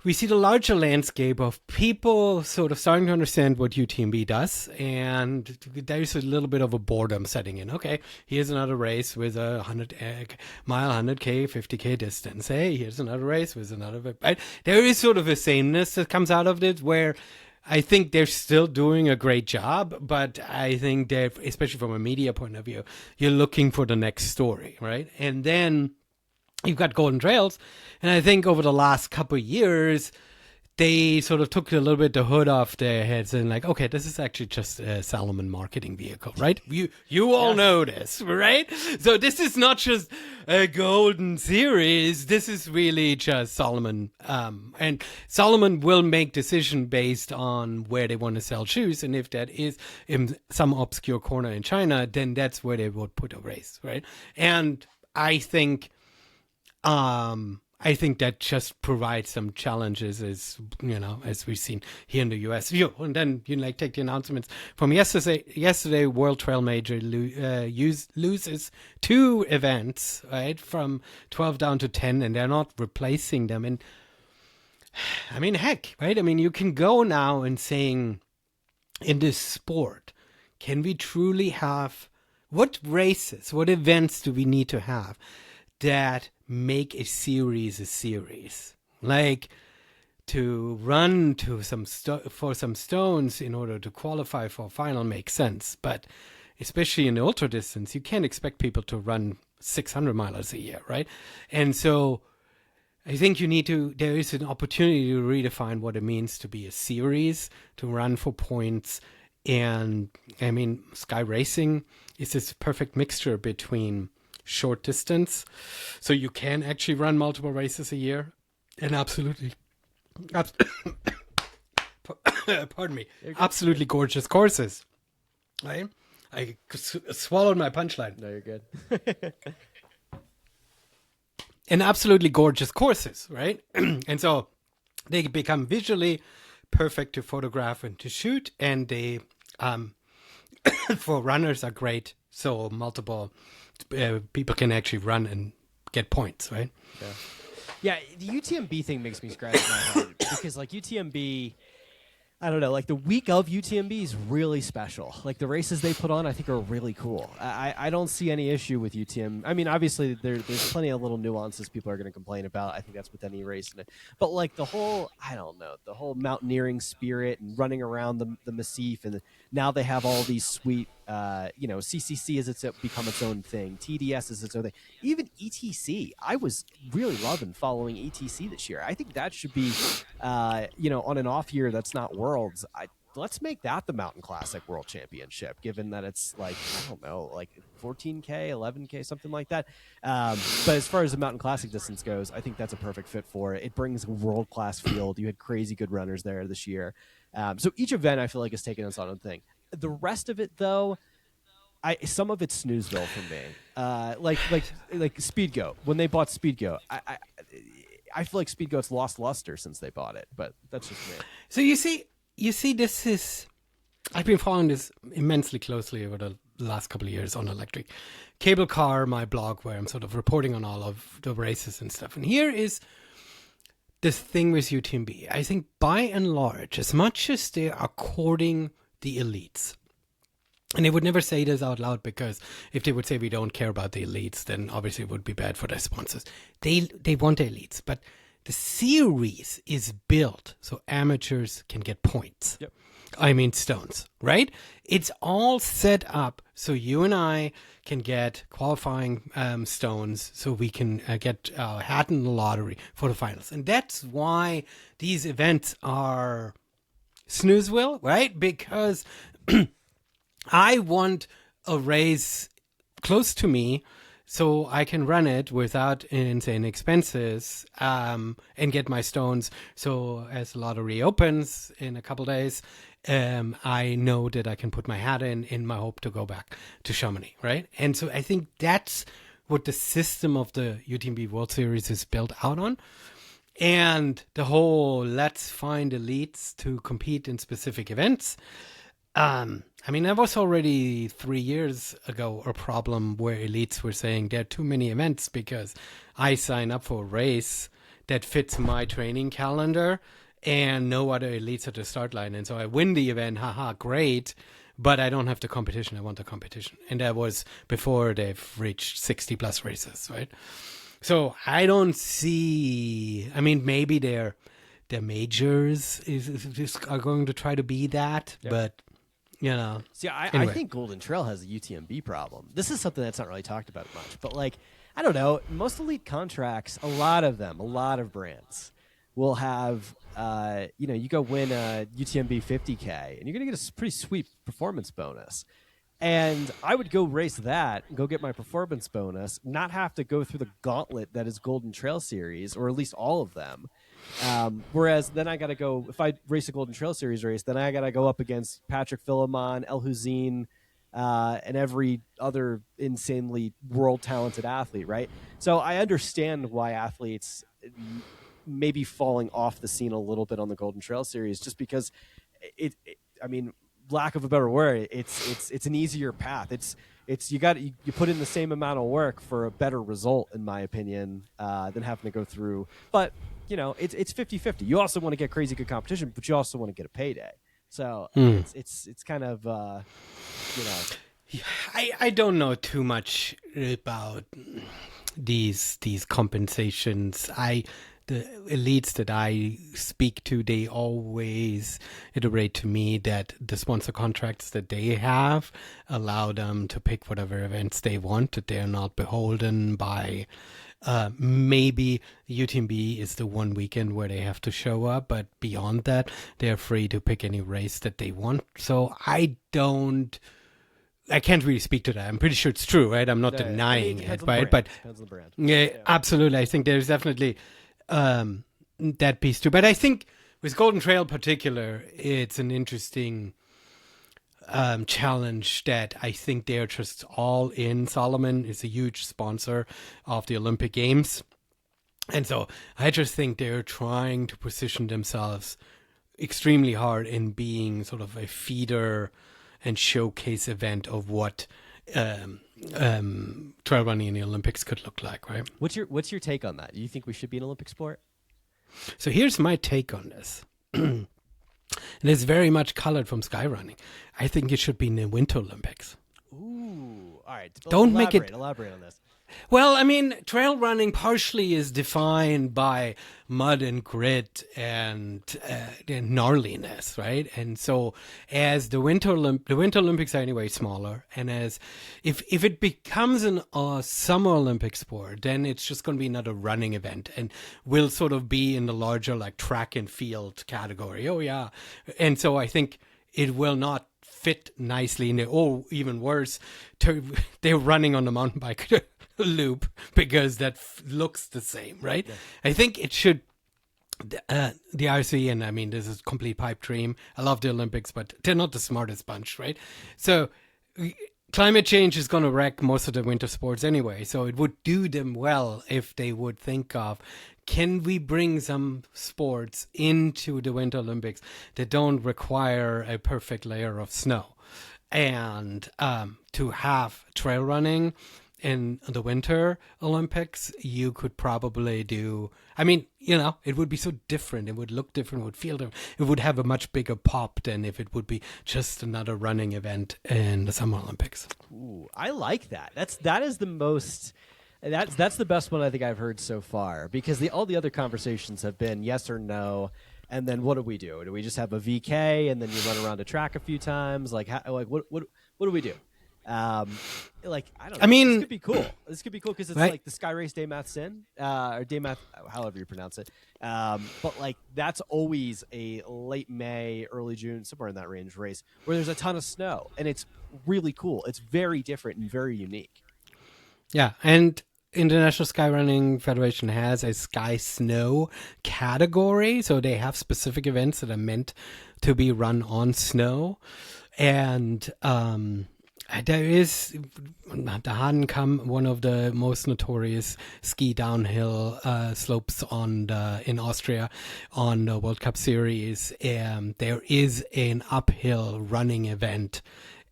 we see the larger landscape of people sort of starting to understand what UTMB does, and there's a little bit of a boredom setting in. Okay, here's another race with a 100-mile, 100K, 50K distance. Hey, here's another race with another... Right? There is sort of a sameness that comes out of it where I think they're still doing a great job, but I think they're, especially from a media point of view, you're looking for the next story, right? And then you've got Golden Trails, and I think over the last couple of years, they sort of took a little bit the hood off their heads and like, okay, this is actually just a Salomon marketing vehicle, right? You all know this, right? So this is not just a Golden Series. This is really just Salomon. And Salomon will make decision based on where they want to sell shoes. And if that is in some obscure corner in China, then that's where they would put a race, right? And I think that just provides some challenges, as we've seen here in the US. And then take the announcements from yesterday. Yesterday, World Trail Major loses 2 events, right, from 12 down to 10, and they're not replacing them. And I mean, heck, right? I mean, you can go now and saying, in this sport, can we truly have what races, what events do we need to have that make a series, like to run to for some stones in order to qualify for a final makes sense, but especially in the ultra distance, you can't expect people to run 600 miles a year, right? And so I think there is an opportunity to redefine what it means to be a series, to run for points. And I mean, sky racing is this perfect mixture between short distance, so you can actually run multiple races a year, and absolutely pardon me, absolutely gorgeous courses, right? I swallowed my punchline. No, you're good. And absolutely gorgeous courses, right? And so they become visually perfect to photograph and to shoot, and they for runners are great, so multiple people can actually run and get points, right? Yeah, the UTMB thing makes me scratch my head because, like, UTMB, I don't know, like the week of UTMB is really special. Like the races they put on, I think are really cool. I don't see any issue with UTM. I mean, obviously there's plenty of little nuances people are going to complain about. I think that's with any race in it. But like the whole, I don't know, the whole mountaineering spirit and running around the massif, and now they have all these sweet, CCC has become its own thing. TDS is its own thing. Even ETC, I was really loving following ETC this year. I think that should be, on an off year that's not Worlds. Let's make that the Mountain Classic World Championship, given that it's like, I don't know, like 14K, 11K, something like that. But as far as the Mountain Classic distance goes, I think that's a perfect fit for it. It brings a world-class field. You had crazy good runners there this year. So each event, I feel like, is taking its own thing. The rest of it, though, some of it's snoozeville for me. Like Speedgoat. When they bought Speedgoat, I feel like Speedgoat's lost luster since they bought it, but that's just me. So you see, this is, I've been following this immensely closely over the last couple of years on Electric Cable Car, my blog, where I'm sort of reporting on all of the races and stuff. And here is this thing with UTMB. I think by and large, as much as they are courting the elites, and they would never say this out loud, because if they would say we don't care about the elites, then obviously it would be bad for their sponsors. They want the elites, but the series is built so amateurs can get points. Yep. I mean stones, right? It's all set up so you and I can get qualifying stones, so we can get a hat in the lottery for the finals. And that's why these events are snoozeville, right? Because I want a race close to me so I can run it without insane expenses, and get my stones. So as the lottery opens in a couple days, I know that I can put my hat in my hope to go back to Chamonix, right? And so I think that's what the system of the UTMB World Series is built out on. And the whole let's find elites to compete in specific events. I mean, that was already 3 years ago a problem where elites were saying there are too many events because I sign up for a race that fits my training calendar and no other elites at the start line. And so I win the event, haha, great, but I don't have the competition. I want the competition. And that was before they've reached 60 plus races, right? So I don't see, I mean, maybe their majors are going to try to be that, yeah. But See, anyway. I think Golden Trail has a UTMB problem. This is something that's not really talked about much, but like, I don't know, most elite contracts, a lot of brands will have, you go win a UTMB 50K and you're going to get a pretty sweet performance bonus. And I would go race that, go get my performance bonus, not have to go through the gauntlet that is Golden Trail Series, or at least all of them. Whereas then I got to go, if I race a Golden Trail Series race, then I got to go up against Patrick Philemon, El Hussein, and every other insanely world talented athlete, right? So I understand why athletes may be falling off the scene a little bit on the Golden Trail Series, just because I mean, lack of a better word, it's an easier path. You put in the same amount of work for a better result, in my opinion, than having to go through. But it's 50-50. You also want to get crazy good competition, but you also want to get a payday. So it's kind of I don't know too much about these compensations. The elites that I speak to, they always iterate to me that the sponsor contracts that they have allow them to pick whatever events they want, that they're not beholden by maybe UTMB is the one weekend where they have to show up, but beyond that, they're free to pick any race that they want. So I can't really speak to that. I'm pretty sure it's true, right? I'm not denying it, right? But depends on the brand. Yeah, absolutely. I think there's definitely that piece too. But I think with Golden Trail in particular, it's an interesting challenge that I think they're just all in. Salomon is a huge sponsor of the Olympic Games. And so I just think they're trying to position themselves extremely hard in being sort of a feeder and showcase event of what trail running in the Olympics could look like, right? What's your take on that? Do you think we should be an Olympic sport? So here's my take on this. And it's very much colored from skyrunning. I think it should be in the Winter Olympics. Ooh, all right. Don't make it. Elaborate on this. Well, I mean, trail running partially is defined by mud and grit and gnarliness, right? And so, as the Winter Olympics are anyway smaller, and as if it becomes a Summer Olympic sport, then it's just going to be another running event, and will sort of be in the larger like track and field category. Oh yeah, and so I think it will not fit nicely in there. Or even worse, they're running on the mountain bike loop because that looks the same, right? Yeah. I think it should. The IRC, and I mean, this is a complete pipe dream. I love the Olympics, but they're not the smartest bunch, right? So climate change is going to wreck most of the winter sports anyway. So it would do them well if they would think of, can we bring some sports into the Winter Olympics that don't require a perfect layer of snow? And to have trail running in the Winter Olympics, you could probably do, I mean, you know, it would be so different. It would look different, it would feel different. It would have a much bigger pop than if it would be just another running event in the Summer Olympics. Ooh, I like that. That is the most, that's the best one I think I've heard so far, because all the other conversations have been yes or no. And then what do we do? Do we just have a VK and then you run around a track a few times? Like, what do we do? Like, I don't know. I mean, this could be cool. This could be cool because it's right? Like the Skyrace Day Math Sin, or Day Math, however you pronounce it. But like, that's always a late May, early June, somewhere in that range race where there's a ton of snow, and it's really cool. It's very different and very unique. Yeah, and International Skyrunning Federation has a Sky Snow category, so they have specific events that are meant to be run on snow. And there is the Hahnenkamm, one of the most notorious ski downhill slopes in Austria on the World Cup Series. There is an uphill running event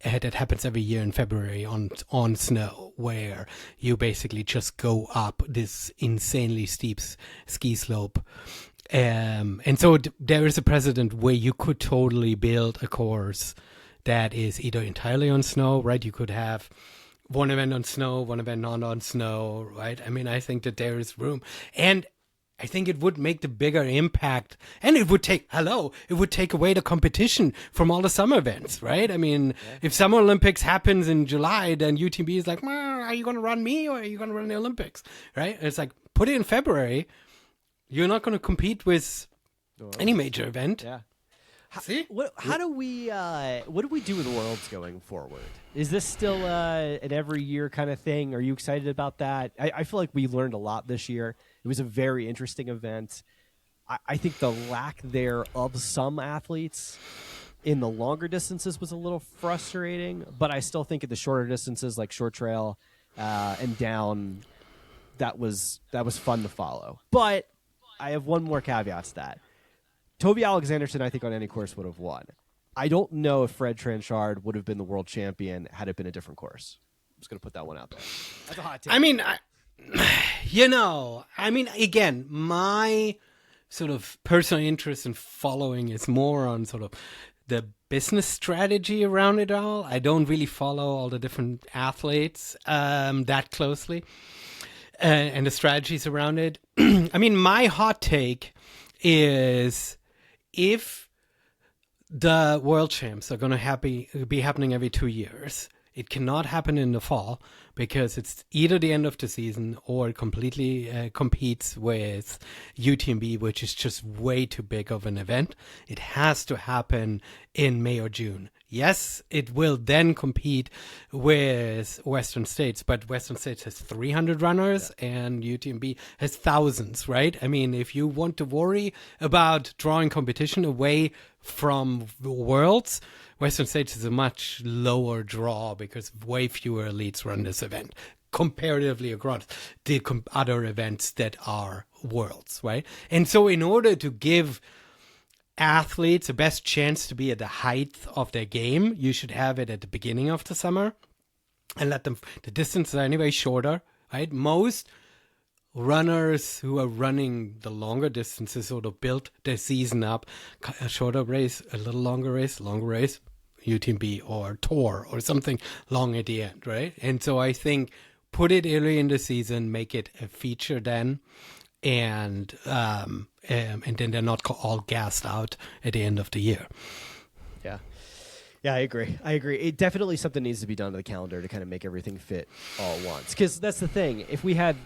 that happens every year in February on snow, where you basically just go up this insanely steep ski slope. And so there is a precedent where you could totally build a course that is either entirely on snow, right? You could have one event on snow, one event not on snow, right? I mean, I think that there is room. And I think it would make the bigger impact, and it would take away the competition from all the summer events, right? I mean, if Summer Olympics happens in July, then UTMB is like, are you going to run me or are you going to run the Olympics, right? And it's like, put it in February. You're not going to compete with any major event. Yeah. What do we do with Worlds going forward? Is this still an every year kind of thing? Are you excited about that? I feel like we learned a lot this year. It was a very interesting event. I think the lack there of some athletes in the longer distances was a little frustrating, but I still think at the shorter distances like short trail and down, that was fun to follow. But I have one more caveat to that. Toby Alexanderson, I think, on any course would have won. I don't know if Fred Tranchard would have been the world champion had it been a different course. I'm just going to put that one out there. That's a hot take. I mean, again, my sort of personal interest in following is more on sort of the business strategy around it all. I don't really follow all the different athletes that closely and the strategies around it. I mean, my hot take is, if the world champs are going to be happening every 2 years, it cannot happen in the fall because it's either the end of the season or it completely competes with UTMB, which is just way too big of an event. It has to happen in May or June. Yes, it will then compete with Western States, but Western States has 300 runners and UTMB has thousands, right? I mean, if you want to worry about drawing competition away from Worlds, Western States is a much lower draw because way fewer elites run this event comparatively across the other events that are Worlds, right? And so in order to give athletes the best chance to be at the height of their game, you should have it at the beginning of the summer and let them, the distances are anyway shorter, right? Most runners who are running the longer distances sort of build their season up, a shorter race, a little longer race, UTMB or Tour or something long at the end, right? And so I think put it early in the season, make it a feature then, and then they're not all gassed out at the end of the year. Yeah. Yeah, I agree. It definitely something needs to be done to the calendar to kind of make everything fit all at once. Because that's the thing. If we had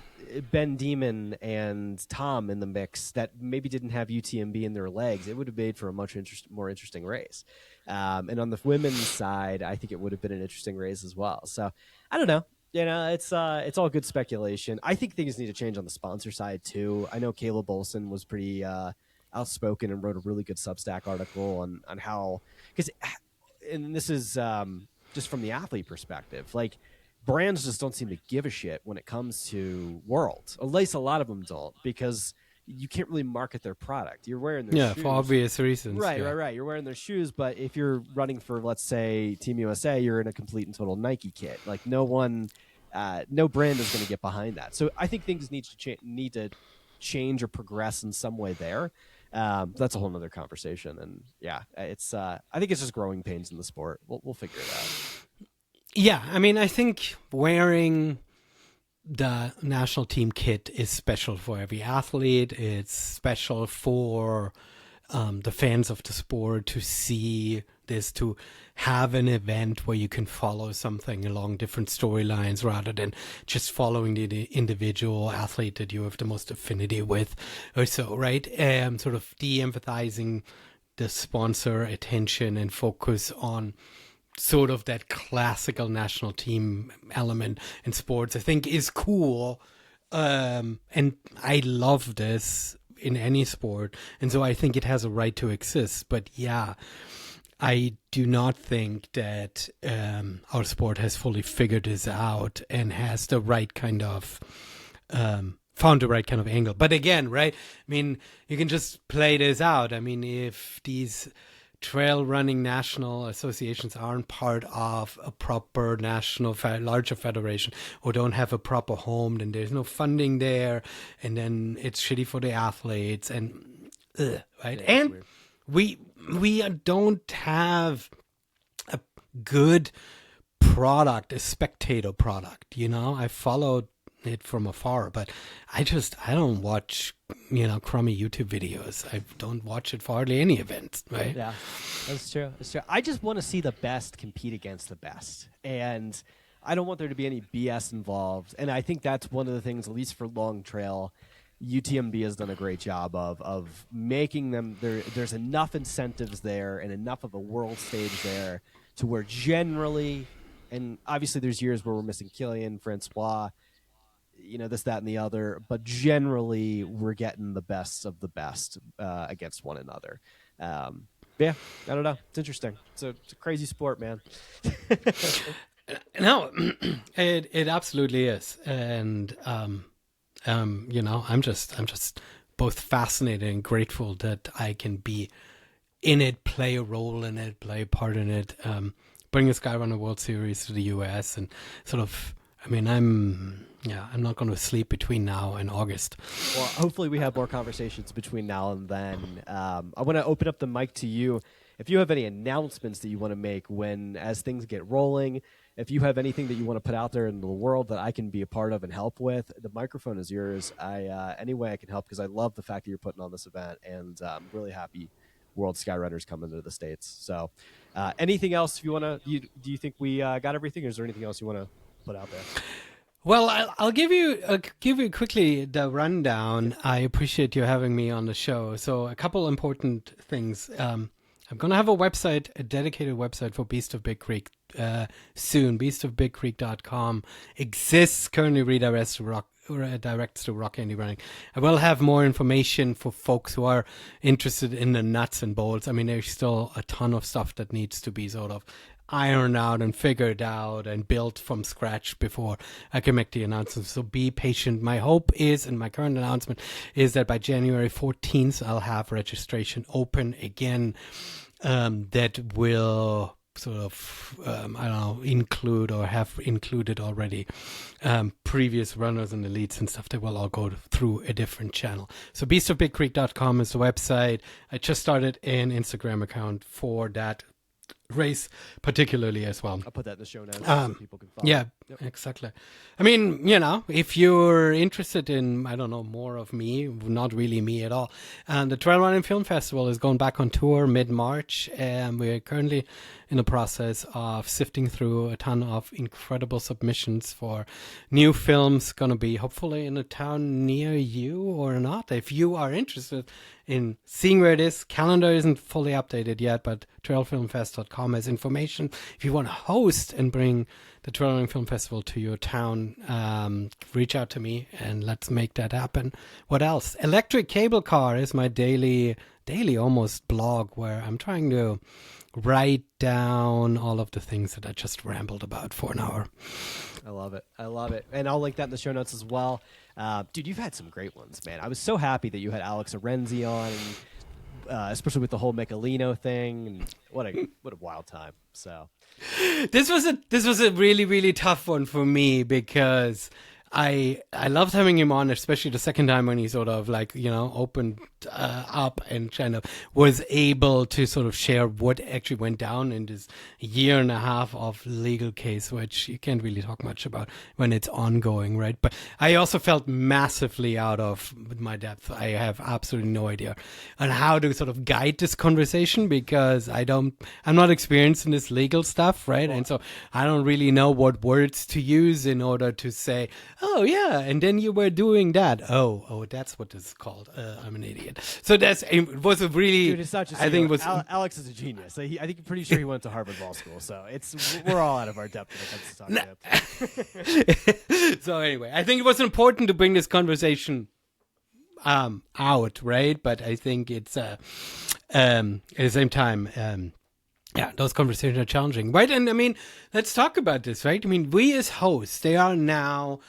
Ben Demon and Tom in the mix that maybe didn't have UTMB in their legs, it would have made for a much more interesting race. And on the women's side, I think it would have been an interesting race as well. So I don't know. It's all good speculation. I think things need to change on the sponsor side too. I know Caleb Olson was pretty outspoken and wrote a really good Substack article on how, because, and this is just from the athlete perspective, like brands just don't seem to give a shit when it comes to Worlds. At least a lot of them don't, because you can't really market their product. You're wearing their shoes. For obvious reasons. Right. You're wearing their shoes, but if you're running for, let's say, Team USA, you're in a complete and total Nike kit. Like no brand is going to get behind that. So I think things need to change or progress in some way there. That's a whole nother conversation. And yeah, it's I think it's just growing pains in the sport. We'll figure it out. Yeah, I mean, I think wearing the national team kit is special for every athlete. It's special for the fans of the sport to see this, to have an event where you can follow something along different storylines rather than just following the individual athlete that you have the most affinity with or so, right? Sort of de-emphasizing the sponsor attention and focus on sort of that classical national team element in sports, I think is cool. And I love this in any sport. And so I think it has a right to exist. But yeah, I do not think that our sport has fully figured this out and has the right kind of found the right kind of angle. But again, right? I mean, you can just play this out. I mean, if these trail running national associations aren't part of a proper national larger federation or don't have a proper home, then there's no funding there, and then it's shitty for the athletes, and right? Yeah, and weird. we don't have a good product, a spectator product. I followed it from afar, but I don't watch crummy YouTube videos. I don't watch it for hardly any events, right? Yeah, that's true. I just want to see the best compete against the best, and I don't want there to be any BS involved. And I think that's one of the things, at least for long trail, UTMB has done a great job of making them there's enough incentives there and enough of a world stage there to where generally, and obviously there's years where we're missing Killian, Francois, this, that, and the other, but generally we're getting the best of the best against one another. Yeah, I don't know. It's interesting. It's a crazy sport, man. No, it absolutely is. And, I'm just both fascinated and grateful that I can be in it, play a role in it, play a part in it, bring a Skyrunner World Series to the US, and sort of, I'm not going to sleep between now and August. Well, hopefully we have more conversations between now and then. I want to open up the mic to you. If you have any announcements that you want to make as things get rolling, if you have anything that you want to put out there in the world that I can be a part of and help with, the microphone is yours. Any way I can help, because I love the fact that you're putting on this event, and I'm really happy World Skyrunner's coming to the States. So anything else if you want to, do you think we got everything, or is there anything else you want to put out there? Well, I'll give you quickly the rundown. I appreciate you having me on the show. So a couple important things. I'm going to have a dedicated website for Beast of Big Creek soon. beastofbigcreek.com exists, currently redirects to Rock Andy Running. I will have more information for folks who are interested in the nuts and bolts. I mean, there's still a ton of stuff that needs to be sort of ironed out and figured out and built from scratch before I can make the announcement. So be patient. My hope is, and my current announcement is, that by January 14th, I'll have registration open again. That will sort of, I don't know, include or have included already previous runners and elites and stuff. They will all go through a different channel. So beastofbigcreek.com is the website. I just started an Instagram account for that race particularly as well. I'll put that in the show notes so people can follow. Yeah, exactly. I mean, if you're interested in, I don't know, more of me, not really me at all, and the Trail Running Film Festival is going back on tour mid-March, and we're currently in the process of sifting through a ton of incredible submissions for new films, going to be hopefully in a town near you or not. If you are interested in seeing where it is, calendar isn't fully updated yet, but trailfilmfest.com has information. If you want to host and bring the Trail Running Film Festival to your town, reach out to me and let's make that happen. What else? Electric Cable Car is my daily almost blog where I'm trying to write down all of the things that I just rambled about for an hour. I love it. And I'll link that in the show notes as well. Dude, you've had some great ones, man. I was so happy that you had Alex Arenzi on, especially with the whole Michelino thing. And what a wild time. So this was a really, really tough one for me because I loved having him on, especially the second time when he sort of opened up and kind of was able to sort of share what actually went down in this year and a half of legal case, which you can't really talk much about when it's ongoing, right? But I also felt massively out of my depth. I have absolutely no idea on how to sort of guide this conversation because I'm not experienced in this legal stuff, right? And so I don't really know what words to use in order to say, oh yeah, and then you were doing that. Oh, that's what this is called. I'm an idiot. So it was a really. Dude, it's not just. Alex is a genius. I think I'm pretty sure he went to Harvard Law School. So we're all out of our depth when it comes to talking. So anyway, I think it was important to bring this conversation out, right? But I think it's at the same time. Yeah, those conversations are challenging, right? And I mean, let's talk about this, right? I mean, we as hosts, they are now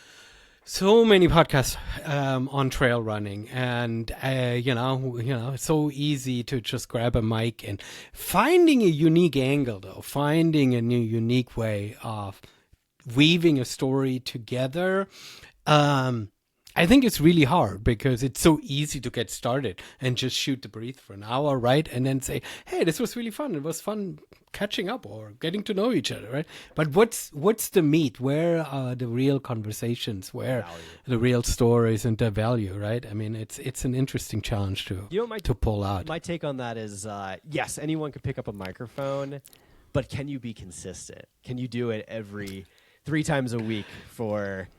so many podcasts on trail running, and it's so easy to just grab a mic and finding a unique angle, though, finding a new unique way of weaving a story together. I think it's really hard because it's so easy to get started and just shoot the breeze for an hour, right? And then say, hey, this was really fun. It was fun catching up or getting to know each other, right? But what's the meat? Where are the real conversations? Where are the real stories and the value, right? I mean, it's an interesting challenge to pull out. My take on that is, yes, anyone can pick up a microphone, but can you be consistent? Can you do it 3 times a week for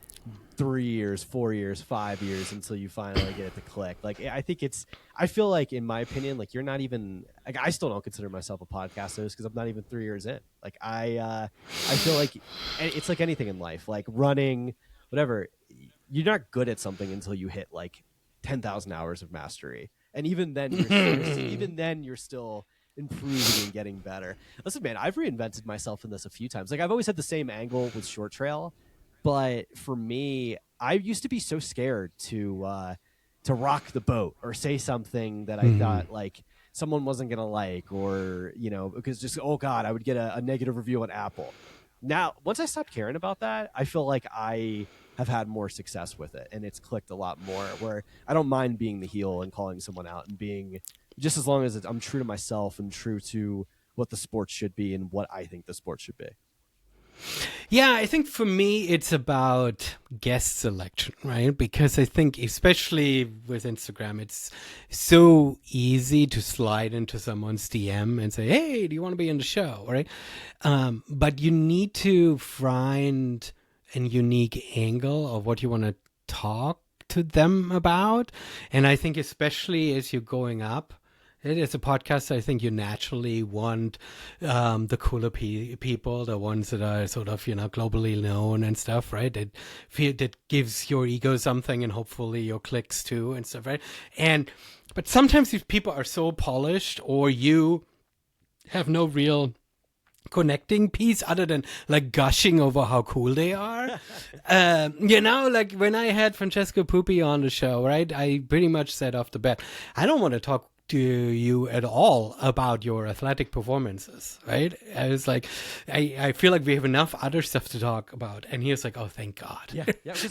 3 years, 4 years, 5 years until you finally get it to click? Like, I feel like, in my opinion, like, you're not even, like, I still don't consider myself a podcast host because I'm not even 3 years in. Like, I feel like it's like anything in life, like running, whatever. You're not good at something until you hit like 10,000 hours of mastery. And even then, you're still improving and getting better. Listen, man, I've reinvented myself in this a few times. Like, I've always had the same angle with short trail. But for me, I used to be so scared to rock the boat or say something that I thought like someone wasn't gonna like, or because just, oh God, I would get a negative review on Apple. Now, once I stopped caring about that, I feel like I have had more success with it, and it's clicked a lot more. Where I don't mind being the heel and calling someone out and being, just as long as I'm true to myself and true to what the sport should be and what I think the sport should be. Yeah, I think for me, it's about guest selection, right? Because I think, especially with Instagram, it's so easy to slide into someone's DM and say, hey, do you want to be in the show, right? But you need to find a unique angle of what you want to talk to them about. And I think especially as you're going up, it is a podcast. I think you naturally want the cooler people, the ones that are sort of, globally known and stuff, right? That gives your ego something, and hopefully your clicks too and stuff, right? But sometimes these people are so polished, or you have no real connecting piece other than like gushing over how cool they are. Like when I had Francesco Pupi on the show, right? I pretty much said off the bat, I don't want to talk to you at all about your athletic performances, right? I was like, I feel like we have enough other stuff to talk about. And he was like, oh, thank God. Yeah,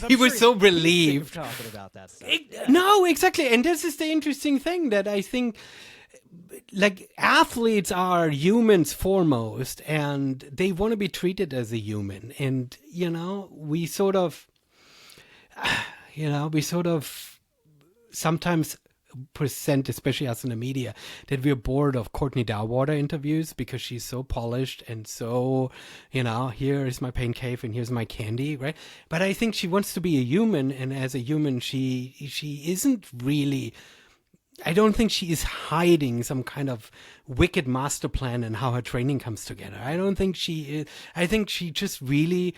He was so relieved. Talking about that stuff. No, exactly. And this is the interesting thing that I think, like, athletes are humans foremost, and they want to be treated as a human. And, we sort of sometimes present, especially us in the media, that we're bored of Courtney Dahlwater interviews because she's so polished and so, here is my pain cave and here's my candy, right? But I think she wants to be a human, and as a human, she isn't really. I don't think she is hiding some kind of wicked master plan and how her training comes together. I don't think she is. I think she just really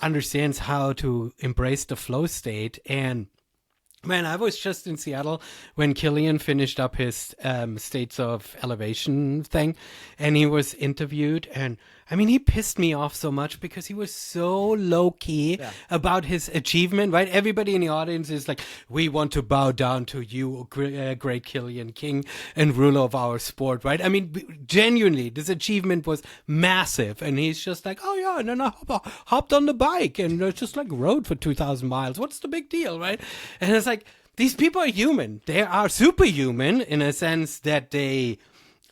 understands how to embrace the flow state. And man, I was just in Seattle when Kilian finished up his States of Elevation thing, and he was interviewed. And I mean, he pissed me off so much because he was so low key about his achievement, right? Everybody in the audience is like, we want to bow down to you, great Kilian, king and ruler of our sport, right? I mean, genuinely, this achievement was massive. And he's just like, oh yeah, and then I hopped on the bike and just like rode for 2,000 miles. What's the big deal, right? And it's like, these people are human. They are superhuman in a sense that they,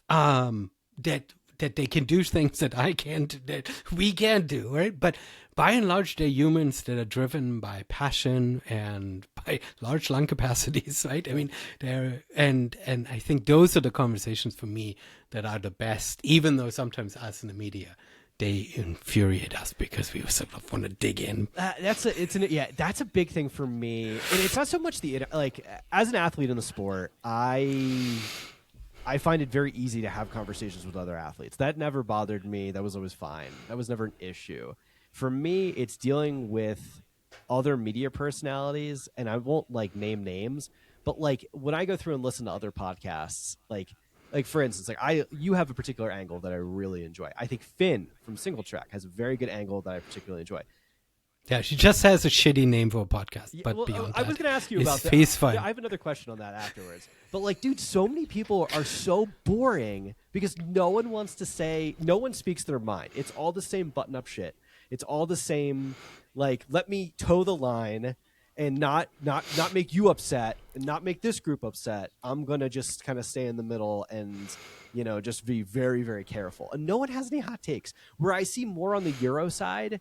that they can do things that I can't, that we can't do, right? But by and large, they're humans that are driven by passion and by large lung capacities, right? I mean, and I think those are the conversations for me that are the best, even though sometimes us in the media, they infuriate us because we sort of want to dig in. That's a big thing for me. And it's not so much as an athlete in the sport, I find it very easy to have conversations with other athletes. That never bothered me. That was always fine. That was never an issue. For me, it's dealing with other media personalities, and I won't name names, but when I go through and listen to other podcasts, like for instance, you have a particular angle that I really enjoy. I think Finn from Single Track has a very good angle that I particularly enjoy. Yeah, she just has a shitty name for a podcast, but beyond that, I was going to ask you about that. He's fine. I have another question on that afterwards. But dude, so many people are so boring because no one speaks their mind. It's all the same button-up shit. It's all the same, let me toe the line and not make you upset and not make this group upset. I'm going to just kind of stay in the middle and, just be very, very careful. And no one has any hot takes. Where I see more on the Euro side,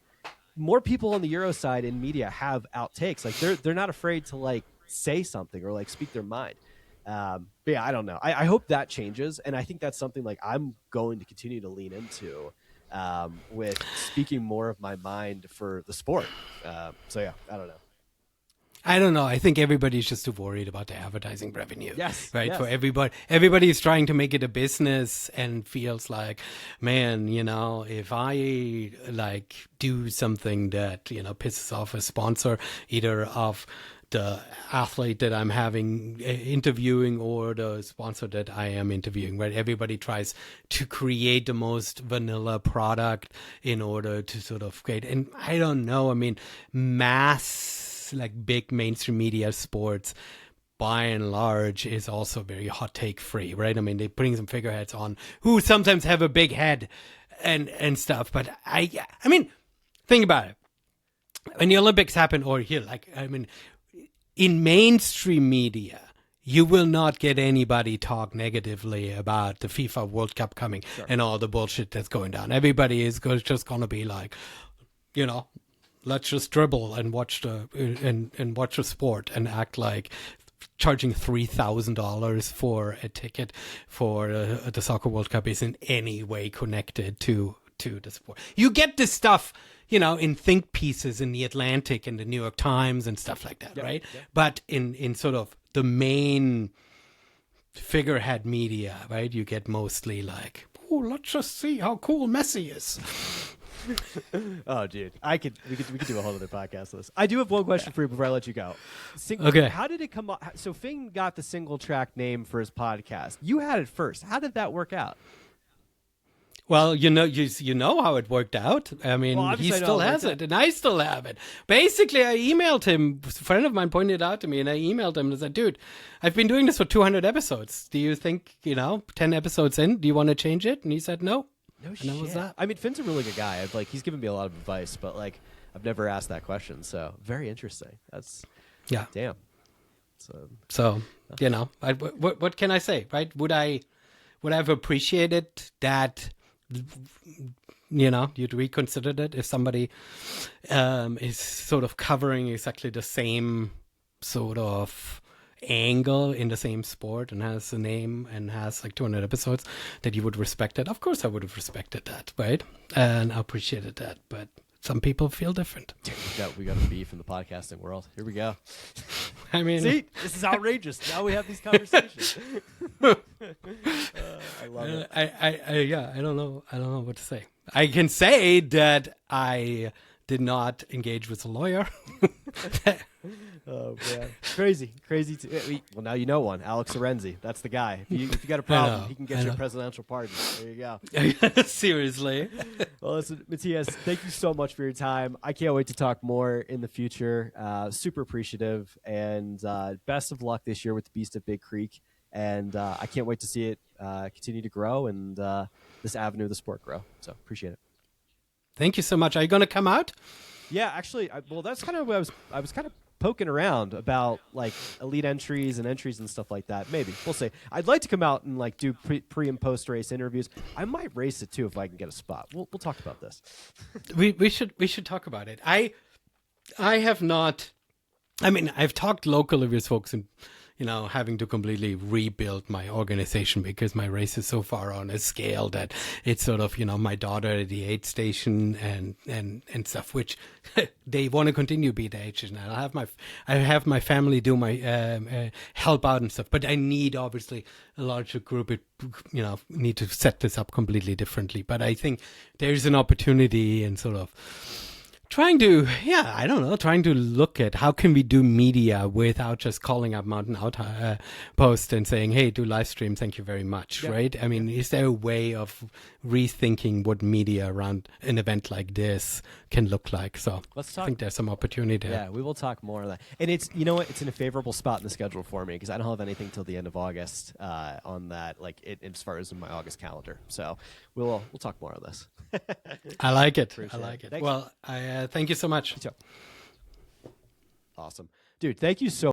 more people on the Euro side in media have outtakes. They're not afraid to say something or speak their mind. But yeah, I don't know. I hope that changes, and I think that's something I'm going to continue to lean into with speaking more of my mind for the sport. So yeah, I don't know. I don't know. I think everybody's just too worried about the advertising revenue. Yes. Right. Yes. For everybody is trying to make it a business and feels like, man, if I do something that, pisses off a sponsor, either of the athlete that I'm having interviewing or the sponsor that I am interviewing, right? Everybody tries to create the most vanilla product in order to sort of create. And I don't know. I mean, big mainstream media sports by and large is also very hot take free, right? I mean, they're putting some figureheads on who sometimes have a big head and stuff. But I mean, think about it. When the Olympics happen, or here, in mainstream media, you will not get anybody talk negatively about the FIFA World Cup coming and all the bullshit that's going down. Everybody is just going to be like, let's just dribble and watch the sport and act like charging $3,000 for a ticket for the Soccer World Cup is in any way connected to the sport. You get this stuff, in think pieces in the Atlantic and the New York Times and stuff like that, right? Yeah. But in sort of the main figurehead media, right, you get mostly oh, let's just see how cool Messi is. Oh, dude, we could do a whole other podcast on this. I do have one question for you before I let you go. Okay. How did it come up? So Finn got the Single Track name for his podcast. You had it first. How did that work out? Well, you know how it worked out. I mean, Well, he obviously I know still it has worked it, and I still have it. Basically, I emailed him. A friend of mine pointed it out to me, and I emailed him and said, "Dude, I've been doing this for 200 episodes. Do you think, 10 episodes in, do you want to change it?" And he said, "No." No And shit. that was that. I mean, Finn's a really good guy. He's given me a lot of advice, but like I've never asked that question. So very interesting. That's Yeah. damn. So, what can I say, right? Would I have appreciated that, you'd reconsidered it if somebody is sort of covering exactly the same sort of angle in the same sport and has a name and has like 200 episodes, that you would respect it? Of course I would have respected that, right? And I appreciated that, but some people feel different. We got a beef in the podcasting world. Here we go. I mean, see, this is outrageous. Now we have these conversations. I love it. I don't know what to say. I can say that I did not engage with a lawyer. Oh man, crazy. Well, now you know one. Alex Arenzi. That's the guy. If you got a problem, he can get you a presidential pardon. There you go. Seriously. Well, listen, Matthias, thank you so much for your time. I can't wait to talk more in the future. Super appreciative, and best of luck this year with the Beast at Big Creek. And I can't wait to see it continue to grow and this avenue of the sport grow. So appreciate it. Thank you so much. Are you going to come out? Yeah, actually, that's kind of what I was kind of poking around about, like elite entries and stuff like that. Maybe we'll see. I'd like to come out and like do pre and post race interviews. I might race it too if I can get a spot. We'll talk about this. we should talk about it. I have not. I mean, I've talked locally with folks and having to completely rebuild my organization because my race is so far on a scale that it's sort of, my daughter at the aid station and stuff, which they want to continue to be the aid station. I have my family do my, help out and stuff, but I need obviously a larger group. It, need to set this up completely differently. But I think there's an opportunity in sort of trying to look at how can we do media without just calling up Mountain Outpost and saying, hey, do live stream, thank you very much, right? I mean, is there a way of rethinking what media around an event like this can look like? So I think there's some opportunity there. Yeah, we will talk more of that. And it's, it's in a favorable spot in the schedule for me because I don't have anything till the end of August on that, as far as in my August calendar. So we'll talk more of this. I like it. Appreciate I like it. Thanks. Well, thank you so much. Awesome. Dude, thank you so